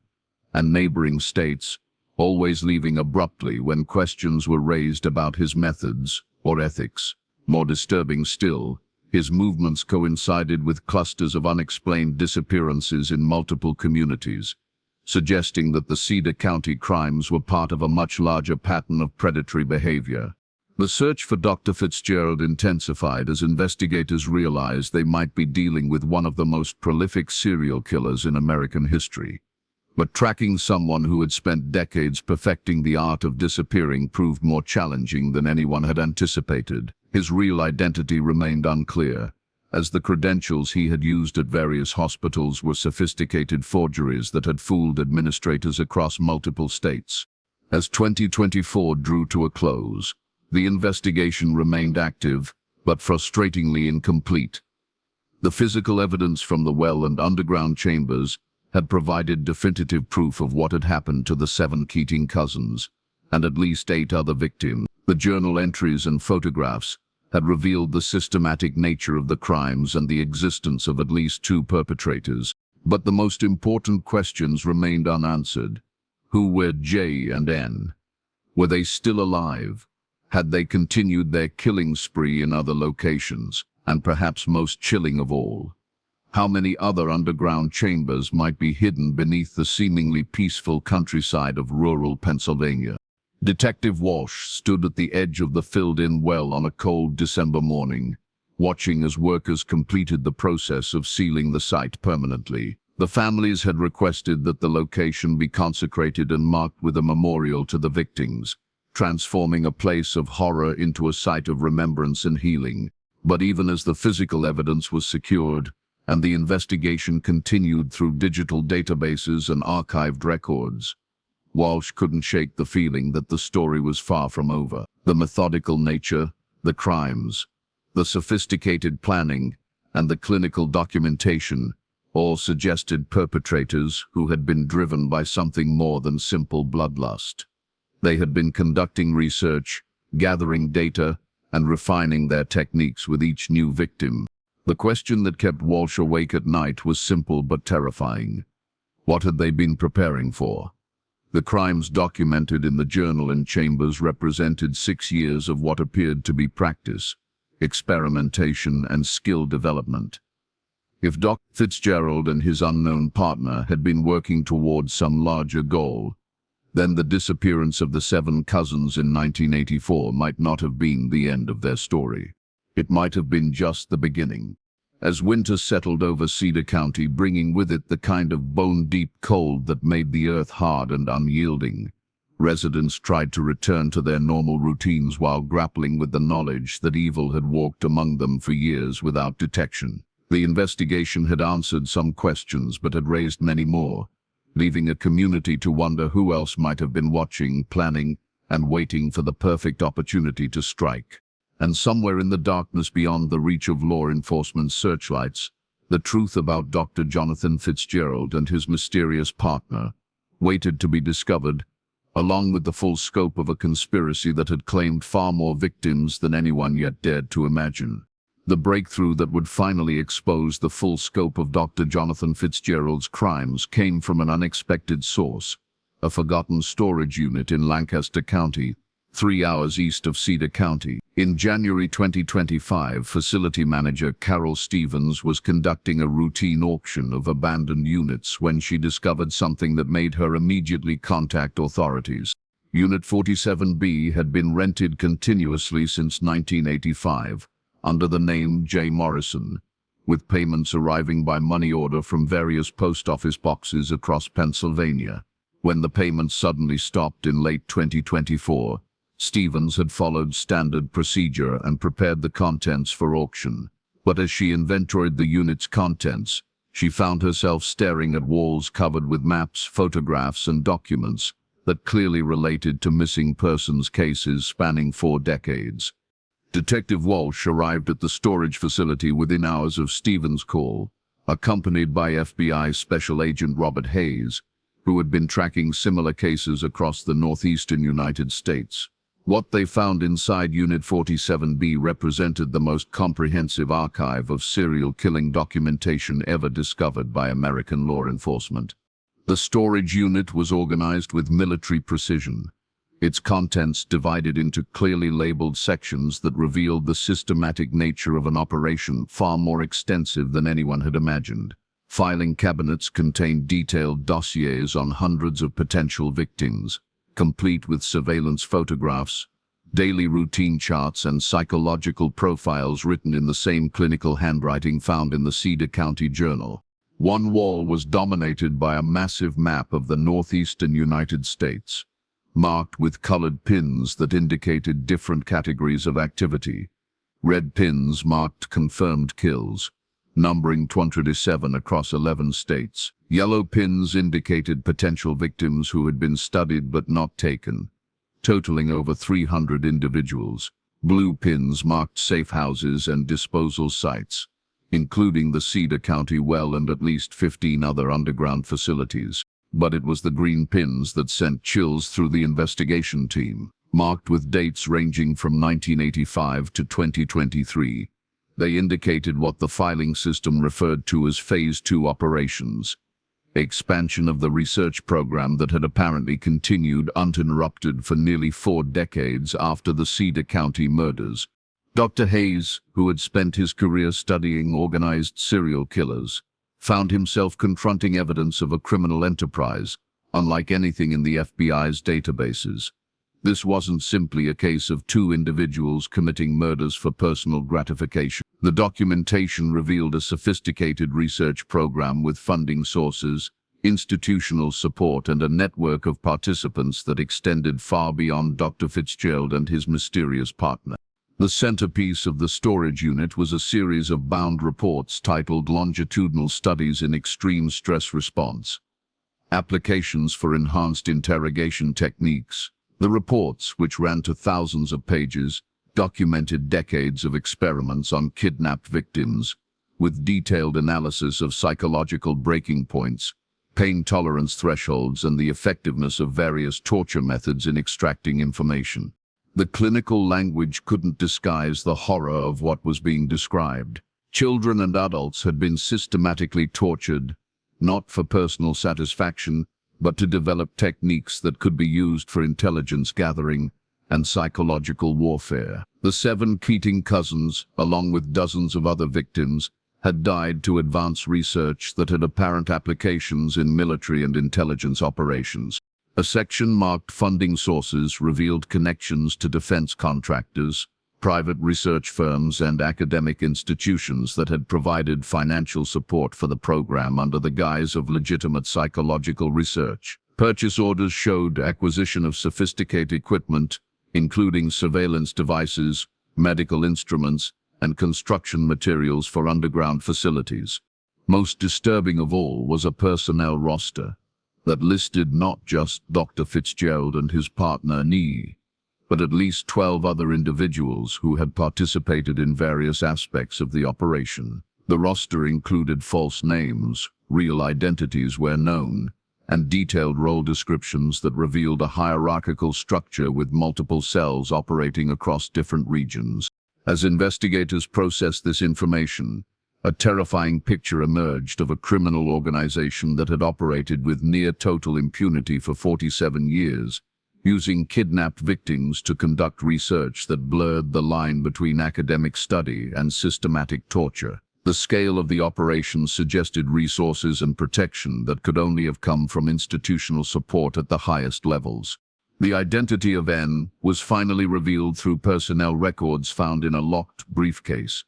and neighboring states, always leaving abruptly when questions were raised about his methods or ethics. More disturbing still, his movements coincided with clusters of unexplained disappearances in multiple communities, suggesting that the Cedar County crimes were part of a much larger pattern of predatory behavior. The search for Dr. Fitzgerald intensified as investigators realized they might be dealing with one of the most prolific serial killers in American history. But tracking someone who had spent decades perfecting the art of disappearing proved more challenging than anyone had anticipated. His real identity remained unclear, as the credentials he had used at various hospitals were sophisticated forgeries that had fooled administrators across multiple states. As 2024 drew to a close, the investigation remained active, but frustratingly incomplete. The physical evidence from the well and underground chambers had provided definitive proof of what had happened to the 7 Keating cousins, and at least 8 other victims. The journal entries and photographs had revealed the systematic nature of the crimes and the existence of at least 2 perpetrators. But the most important questions remained unanswered. Who were J and N? Were they still alive? Had they continued their killing spree in other locations? And perhaps most chilling of all, how many other underground chambers might be hidden beneath the seemingly peaceful countryside of rural Pennsylvania? Detective Walsh stood at the edge of the filled-in well on a cold December morning, watching as workers completed the process of sealing the site permanently. The families had requested that the location be consecrated and marked with a memorial to the victims, transforming a place of horror into a site of remembrance and healing. But even as the physical evidence was secured, and the investigation continued through digital databases and archived records, Walsh couldn't shake the feeling that the story was far from over. The methodical nature, the crimes, the sophisticated planning, and the clinical documentation all suggested perpetrators who had been driven by something more than simple bloodlust. They had been conducting research, gathering data, and refining their techniques with each new victim. The question that kept Walsh awake at night was simple but terrifying. What had they been preparing for? The crimes documented in the journal and chambers represented 6 years of what appeared to be practice, experimentation, and skill development. If Dr. Fitzgerald and his unknown partner had been working towards some larger goal, then the disappearance of the 7 cousins in 1984 might not have been the end of their story. It might have been just the beginning. As winter settled over Cedar County, bringing with it the kind of bone-deep cold that made the earth hard and unyielding, residents tried to return to their normal routines while grappling with the knowledge that evil had walked among them for years without detection. The investigation had answered some questions but had raised many more, leaving a community to wonder who else might have been watching, planning, and waiting for the perfect opportunity to strike. And somewhere in the darkness beyond the reach of law enforcement's searchlights, the truth about Dr. Jonathan Fitzgerald and his mysterious partner waited to be discovered, along with the full scope of a conspiracy that had claimed far more victims than anyone yet dared to imagine. The breakthrough that would finally expose the full scope of Dr. Jonathan Fitzgerald's crimes came from an unexpected source, a forgotten storage unit in Lancaster County, 3 hours east of Cedar County. In January 2025, facility manager Carol Stevens was conducting a routine auction of abandoned units when she discovered something that made her immediately contact authorities. Unit 47B had been rented continuously since 1985, under the name J. Morrison, with payments arriving by money order from various post office boxes across Pennsylvania. When the payments suddenly stopped in late 2024, Stevens had followed standard procedure and prepared the contents for auction. But as she inventoried the unit's contents, she found herself staring at walls covered with maps, photographs, and documents that clearly related to missing persons cases spanning 4 decades. Detective Walsh arrived at the storage facility within hours of Stephen's call, accompanied by FBI Special Agent Robert Hayes, who had been tracking similar cases across the northeastern United States. What they found inside Unit 47B represented the most comprehensive archive of serial killing documentation ever discovered by American law enforcement. The storage unit was organized with military precision, its contents divided into clearly labeled sections that revealed the systematic nature of an operation far more extensive than anyone had imagined. Filing cabinets contained detailed dossiers on hundreds of potential victims, complete with surveillance photographs, daily routine charts, and psychological profiles written in the same clinical handwriting found in the Cedar County Journal. One wall was dominated by a massive map of the northeastern United States, marked with colored pins that indicated different categories of activity. Red pins marked confirmed kills, numbering 27 across 11 states. Yellow pins indicated potential victims who had been studied but not taken, totaling over 300 individuals. Blue pins marked safe houses and disposal sites, including the Cedar County well and at least 15 other underground facilities. But it was the green pins that sent chills through the investigation team, marked with dates ranging from 1985 to 2023. They indicated what the filing system referred to as Phase 2 operations, expansion of the research program that had apparently continued uninterrupted for nearly 4 decades after the Cedar County murders. Dr. Hayes, who had spent his career studying organized serial killers, found himself confronting evidence of a criminal enterprise, unlike anything in the FBI's databases. This wasn't simply a case of 2 individuals committing murders for personal gratification. The documentation revealed a sophisticated research program with funding sources, institutional support, and a network of participants that extended far beyond Dr. Fitzgerald and his mysterious partner. The centerpiece of the storage unit was a series of bound reports titled Longitudinal Studies in Extreme Stress Response, Applications for Enhanced Interrogation Techniques. The reports, which ran to thousands of pages, documented decades of experiments on kidnapped victims, with detailed analysis of psychological breaking points, pain tolerance thresholds, and the effectiveness of various torture methods in extracting information. The clinical language couldn't disguise the horror of what was being described. Children and adults had been systematically tortured, not for personal satisfaction, but to develop techniques that could be used for intelligence gathering and psychological warfare. The 7 Keating cousins, along with dozens of other victims, had died to advance research that had apparent applications in military and intelligence operations. A section marked Funding Sources revealed connections to defense contractors, private research firms, and academic institutions that had provided financial support for the program under the guise of legitimate psychological research. Purchase orders showed acquisition of sophisticated equipment, including surveillance devices, medical instruments, and construction materials for underground facilities. Most disturbing of all was a personnel roster that listed not just Dr. Fitzgerald and his partner Nee, but at least 12 other individuals who had participated in various aspects of the operation. The roster included false names, real identities where known, and detailed role descriptions that revealed a hierarchical structure with multiple cells operating across different regions. As investigators processed this information, a terrifying picture emerged of a criminal organization that had operated with near-total impunity for 47 years, using kidnapped victims to conduct research that blurred the line between academic study and systematic torture. The scale of the operation suggested resources and protection that could only have come from institutional support at the highest levels. The identity of N was finally revealed through personnel records found in a locked briefcase.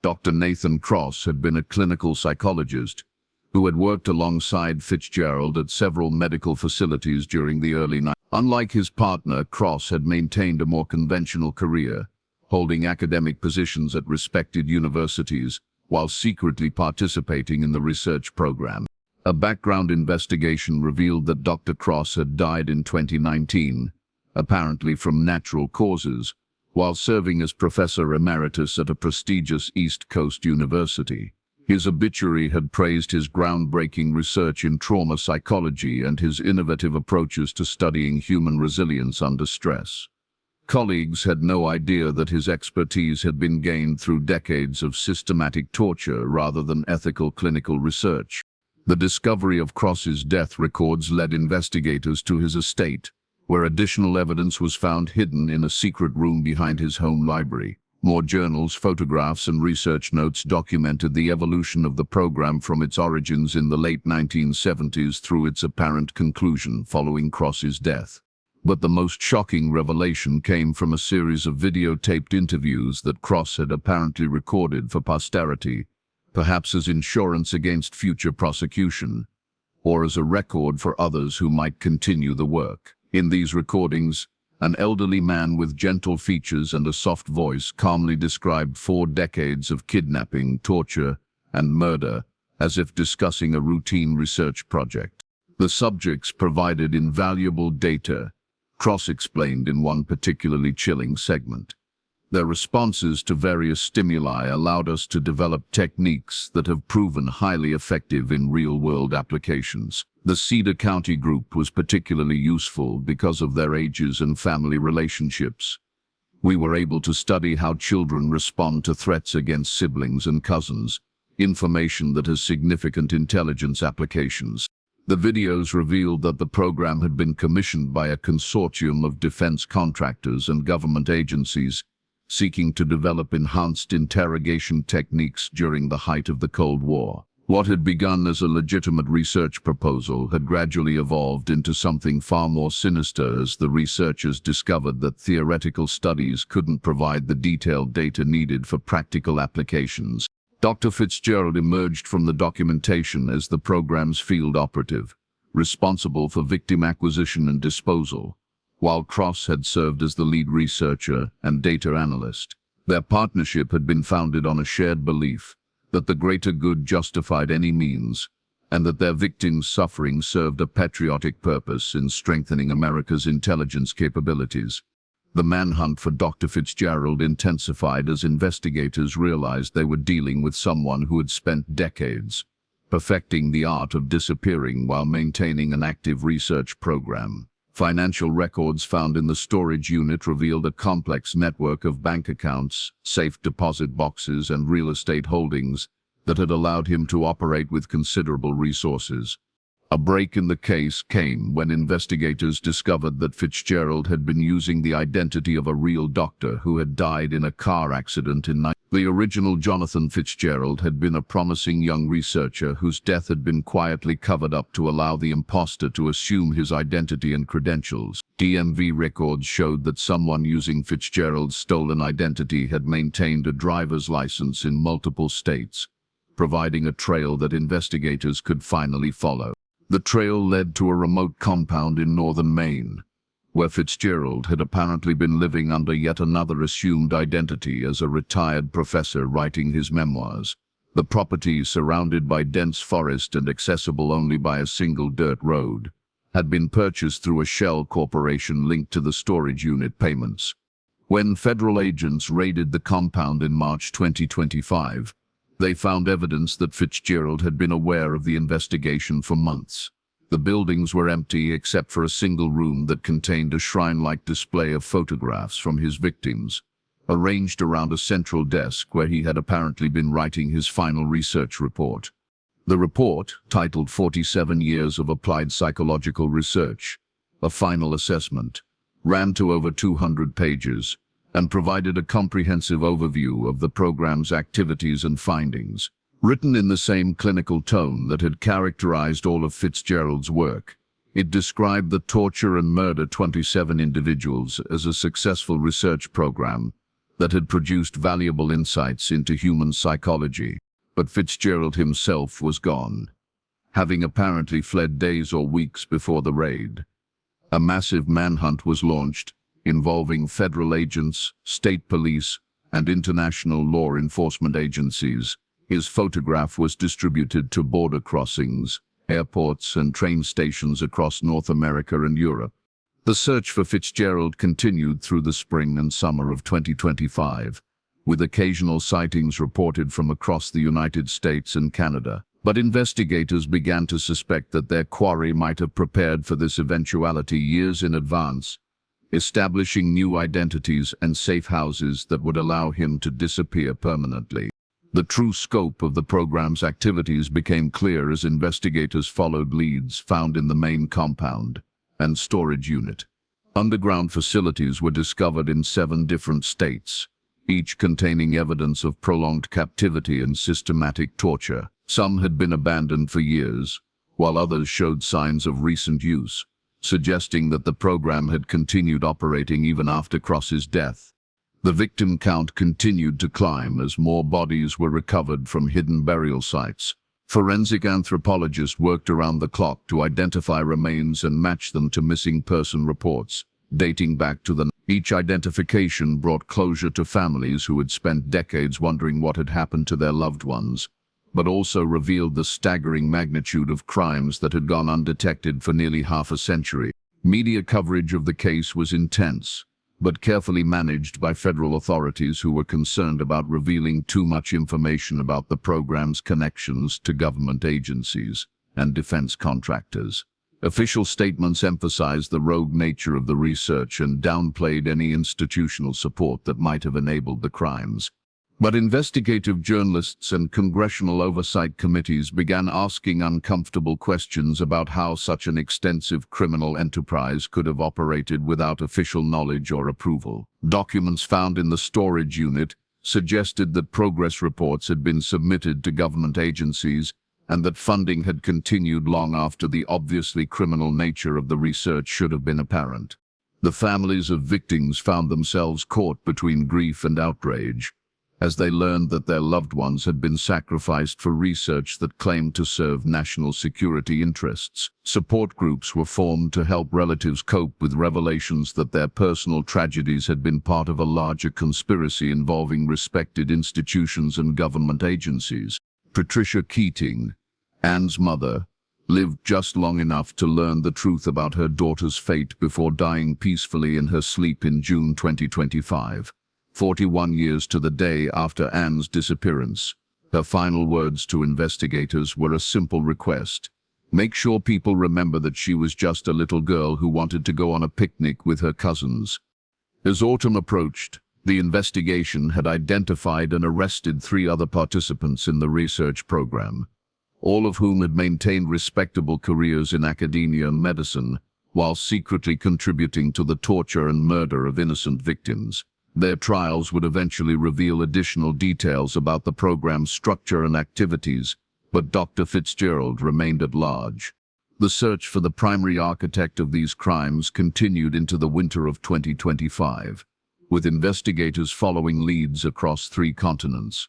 Dr. Nathan Cross had been a clinical psychologist who had worked alongside Fitzgerald at several medical facilities during the early 90s. Unlike his partner, Cross had maintained a more conventional career, holding academic positions at respected universities while secretly participating in the research program. A background investigation revealed that Dr. Cross had died in 2019, apparently from natural causes, while serving as professor emeritus at a prestigious East Coast university. His obituary had praised his groundbreaking research in trauma psychology and his innovative approaches to studying human resilience under stress. Colleagues had no idea that his expertise had been gained through decades of systematic torture rather than ethical clinical research. The discovery of Cross's death records led investigators to his estate, where additional evidence was found hidden in a secret room behind his home library. More journals, photographs, and research notes documented the evolution of the program from its origins in the late 1970s through its apparent conclusion following Cross's death. But the most shocking revelation came from a series of videotaped interviews that Cross had apparently recorded for posterity, perhaps as insurance against future prosecution, or as a record for others who might continue the work. In these recordings, an elderly man with gentle features and a soft voice calmly described 4 decades of kidnapping, torture, and murder, as if discussing a routine research project. The subjects provided invaluable data, Cross explained in one particularly chilling segment. Their responses to various stimuli allowed us to develop techniques that have proven highly effective in real-world applications. The Cedar County group was particularly useful because of their ages and family relationships. We were able to study how children respond to threats against siblings and cousins, information that has significant intelligence applications. The videos revealed that the program had been commissioned by a consortium of defense contractors and government agencies, seeking to develop enhanced interrogation techniques during the height of the Cold War. What had begun as a legitimate research proposal had gradually evolved into something far more sinister as the researchers discovered that theoretical studies couldn't provide the detailed data needed for practical applications. Dr. Fitzgerald emerged from the documentation as the program's field operative, responsible for victim acquisition and disposal, while Cross had served as the lead researcher and data analyst. Their partnership had been founded on a shared belief that the greater good justified any means, and that their victims' suffering served a patriotic purpose in strengthening America's intelligence capabilities. The manhunt for Dr. Fitzgerald intensified as investigators realized they were dealing with someone who had spent decades perfecting the art of disappearing while maintaining an active research program. Financial records found in the storage unit revealed a complex network of bank accounts, safe deposit boxes, and real estate holdings that had allowed him to operate with considerable resources. A break in the case came when investigators discovered that Fitzgerald had been using the identity of a real doctor who had died in a car accident in 19. The original Jonathan Fitzgerald had been a promising young researcher whose death had been quietly covered up to allow the imposter to assume his identity and credentials. DMV records showed that someone using Fitzgerald's stolen identity had maintained a driver's license in multiple states, providing a trail that investigators could finally follow. The trail led to a remote compound in northern Maine, where Fitzgerald had apparently been living under yet another assumed identity as a retired professor writing his memoirs. The property, surrounded by dense forest and accessible only by a single dirt road, had been purchased through a shell corporation linked to the storage unit payments. When federal agents raided the compound in March 2025, they found evidence that Fitzgerald had been aware of the investigation for months. The buildings were empty except for a single room that contained a shrine-like display of photographs from his victims, arranged around a central desk where he had apparently been writing his final research report. The report, titled 47 Years of Applied Psychological Research, a final assessment, ran to over 200 pages, and provided a comprehensive overview of the program's activities and findings. Written in the same clinical tone that had characterized all of Fitzgerald's work, it described the torture and murder of 27 individuals as a successful research program that had produced valuable insights into human psychology. But Fitzgerald himself was gone, having apparently fled days or weeks before the raid. A massive manhunt was launched, involving federal agents, state police, and international law enforcement agencies. His photograph was distributed to border crossings, airports and train stations across North America and Europe. The search for Fitzgerald continued through the spring and summer of 2025, with occasional sightings reported from across the United States and Canada. But investigators began to suspect that their quarry might have prepared for this eventuality years in advance, establishing new identities and safe houses that would allow him to disappear permanently. The true scope of the program's activities became clear as investigators followed leads found in the main compound and storage unit. Underground facilities were discovered in 7 different states, each containing evidence of prolonged captivity and systematic torture. Some had been abandoned for years, while others showed signs of recent use, suggesting that the program had continued operating even after Cross's death. The victim count continued to climb as more bodies were recovered from hidden burial sites. Forensic anthropologists worked around the clock to identify remains and match them to missing person reports, dating back to the Each identification brought closure to families who had spent decades wondering what had happened to their loved ones, but also revealed the staggering magnitude of crimes that had gone undetected for nearly half a century. Media coverage of the case was intense, but carefully managed by federal authorities who were concerned about revealing too much information about the program's connections to government agencies and defense contractors. Official statements emphasized the rogue nature of the research and downplayed any institutional support that might have enabled the crimes. But investigative journalists and congressional oversight committees began asking uncomfortable questions about how such an extensive criminal enterprise could have operated without official knowledge or approval. Documents found in the storage unit suggested that progress reports had been submitted to government agencies and that funding had continued long after the obviously criminal nature of the research should have been apparent. The families of victims found themselves caught between grief and outrage, as they learned that their loved ones had been sacrificed for research that claimed to serve national security interests. Support groups were formed to help relatives cope with revelations that their personal tragedies had been part of a larger conspiracy involving respected institutions and government agencies. Patricia Keating, Anne's mother, lived just long enough to learn the truth about her daughter's fate before dying peacefully in her sleep in June 2025. 41 years to the day after Anne's disappearance. Her final words to investigators were a simple request: make sure people remember that she was just a little girl who wanted to go on a picnic with her cousins. As autumn approached, the investigation had identified and arrested 3 other participants in the research program, all of whom had maintained respectable careers in academia and medicine, while secretly contributing to the torture and murder of innocent victims. Their trials would eventually reveal additional details about the program's structure and activities, but Dr. Fitzgerald remained at large. The search for the primary architect of these crimes continued into the winter of 2025, with investigators following leads across 3 continents.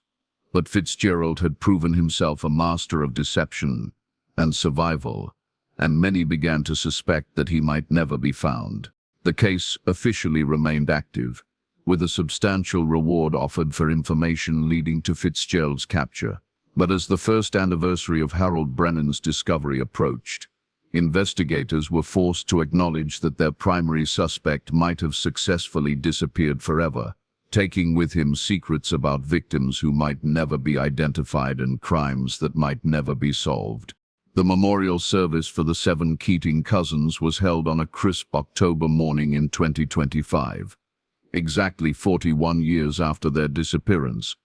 But Fitzgerald had proven himself a master of deception and survival, and many began to suspect that he might never be found. The case officially remained active, with a substantial reward offered for information leading to Fitzgerald's capture. But as the first anniversary of Harold Brennan's discovery approached, investigators were forced to acknowledge that their primary suspect might have successfully disappeared forever, taking with him secrets about victims who might never be identified and crimes that might never be solved. The memorial service for the 7 Keating cousins was held on a crisp October morning in 2025. Exactly 41 years after their disappearance,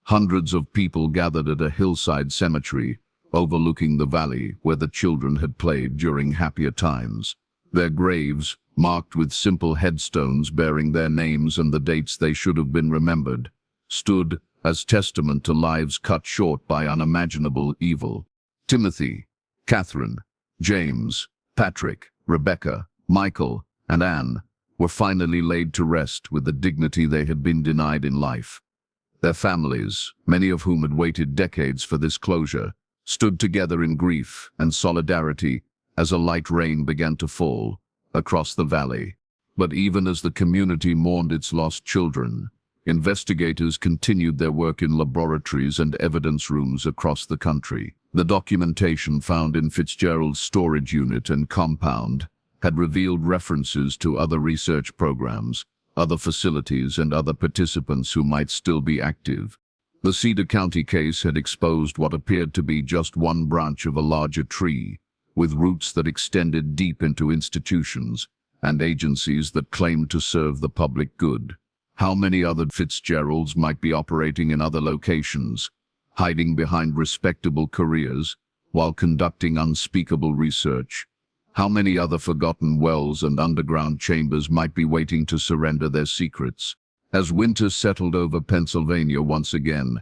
hundreds of people gathered at a hillside cemetery overlooking the valley where the children had played during happier times. Their graves, marked with simple headstones bearing their names and the dates they should have been remembered, stood as testament to lives cut short by unimaginable evil. Timothy, Katherine, James, Patrick, Rebecca, Michael, and Anne were finally laid to rest with the dignity they had been denied in life. Their families, many of whom had waited decades for this closure, stood together in grief and solidarity as a light rain began to fall across the valley. But even as the community mourned its lost children, Investigators continued their work in laboratories and evidence rooms across the country. The documentation found in Fitzgerald's storage unit and compound had revealed references to other research programs, other facilities, and other participants who might still be active. The Cedar County case had exposed what appeared to be just one branch of a larger tree, with roots that extended deep into institutions and agencies that claimed to serve the public good. How many other Fitzgeralds might be operating in other locations, hiding behind respectable careers while conducting unspeakable research? How many other forgotten wells and underground chambers might be waiting to surrender their secrets? As winter settled over Pennsylvania once again,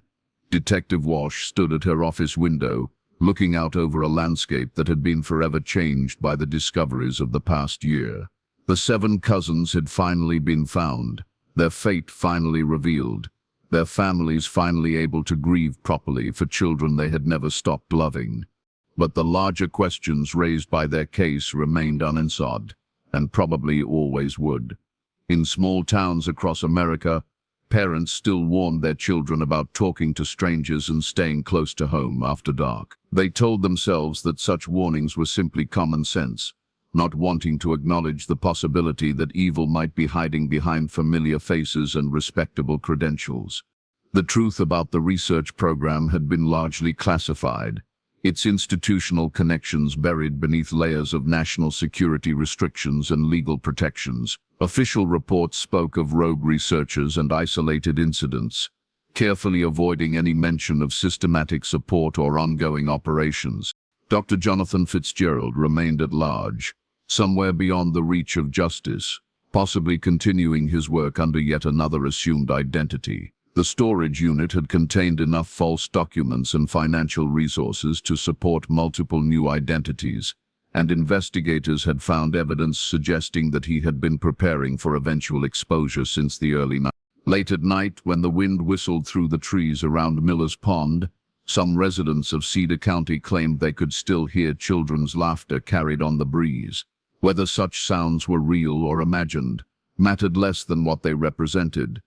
Detective Wash stood at her office window, looking out over a landscape that had been forever changed by the discoveries of the past year. The 7 cousins had finally been found, their fate finally revealed, their families finally able to grieve properly for children they had never stopped loving. But the larger questions raised by their case remained unanswered, and probably always would. In small towns across America, parents still warned their children about talking to strangers and staying close to home after dark. They told themselves that such warnings were simply common sense, not wanting to acknowledge the possibility that evil might be hiding behind familiar faces and respectable credentials. The truth about the research program had been largely classified, its institutional connections buried beneath layers of national security restrictions and legal protections. Official reports spoke of rogue researchers and isolated incidents, carefully avoiding any mention of systematic support or ongoing operations. Dr. Jonathan Fitzgerald remained at large, somewhere beyond the reach of justice, possibly continuing his work under yet another assumed identity. The storage unit had contained enough false documents and financial resources to support multiple new identities, and investigators had found evidence suggesting that he had been preparing for eventual exposure since the early night. Late at night, when the wind whistled through the trees around Miller's Pond, some residents of Cedar County claimed they could still hear children's laughter carried on the breeze. Whether such sounds were real or imagined mattered less than what they represented: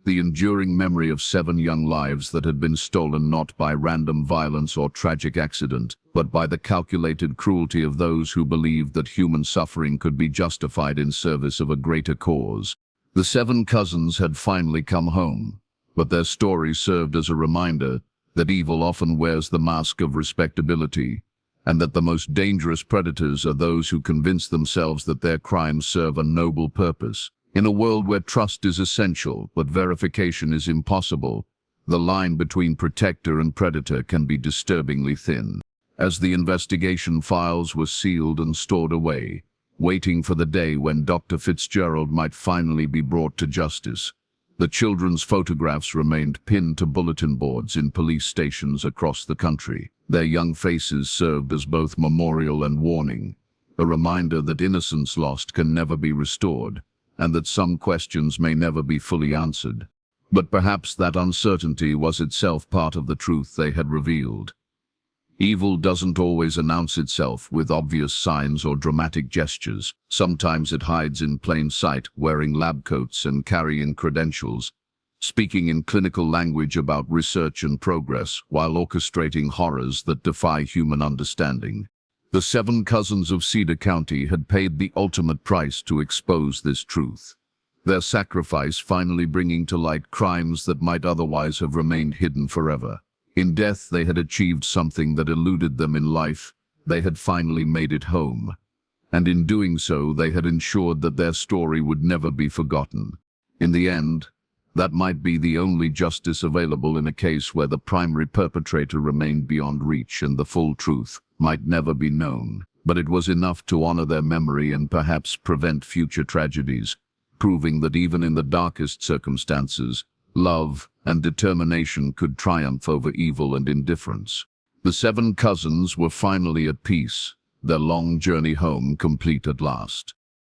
the enduring memory of 7 young lives that had been stolen not by random violence or tragic accident, but by the calculated cruelty of those who believed that human suffering could be justified in service of a greater cause. The 7 cousins had finally come home, but their story served as a reminder that evil often wears the mask of respectability, and that the most dangerous predators are those who convince themselves that their crimes serve a noble purpose. In a world where trust is essential but verification is impossible, the line between protector and predator can be disturbingly thin. As the investigation files were sealed and stored away, waiting for the day when Dr. Fitzgerald might finally be brought to justice, the children's photographs remained pinned to bulletin boards in police stations across the country. Their young faces served as both memorial and warning, a reminder that innocence lost can never be restored, and that some questions may never be fully answered. But perhaps that uncertainty was itself part of the truth they had revealed. Evil doesn't always announce itself with obvious signs or dramatic gestures. Sometimes it hides in plain sight, wearing lab coats and carrying credentials, speaking in clinical language about research and progress, while orchestrating horrors that defy human understanding. The 7 cousins of Cedar County had paid the ultimate price to expose this truth, their sacrifice finally bringing to light crimes that might otherwise have remained hidden forever. In death, they had achieved something that eluded them in life. They had finally made it home, and in doing so, they had ensured that their story would never be forgotten. In the end, that might be the only justice available in a case where the primary perpetrator remained beyond reach and the full truth might never be known. But it was enough to honor their memory and perhaps prevent future tragedies, proving that even in the darkest circumstances, love and determination could triumph over evil and indifference. The 7 cousins were finally at peace, their long journey home complete at last.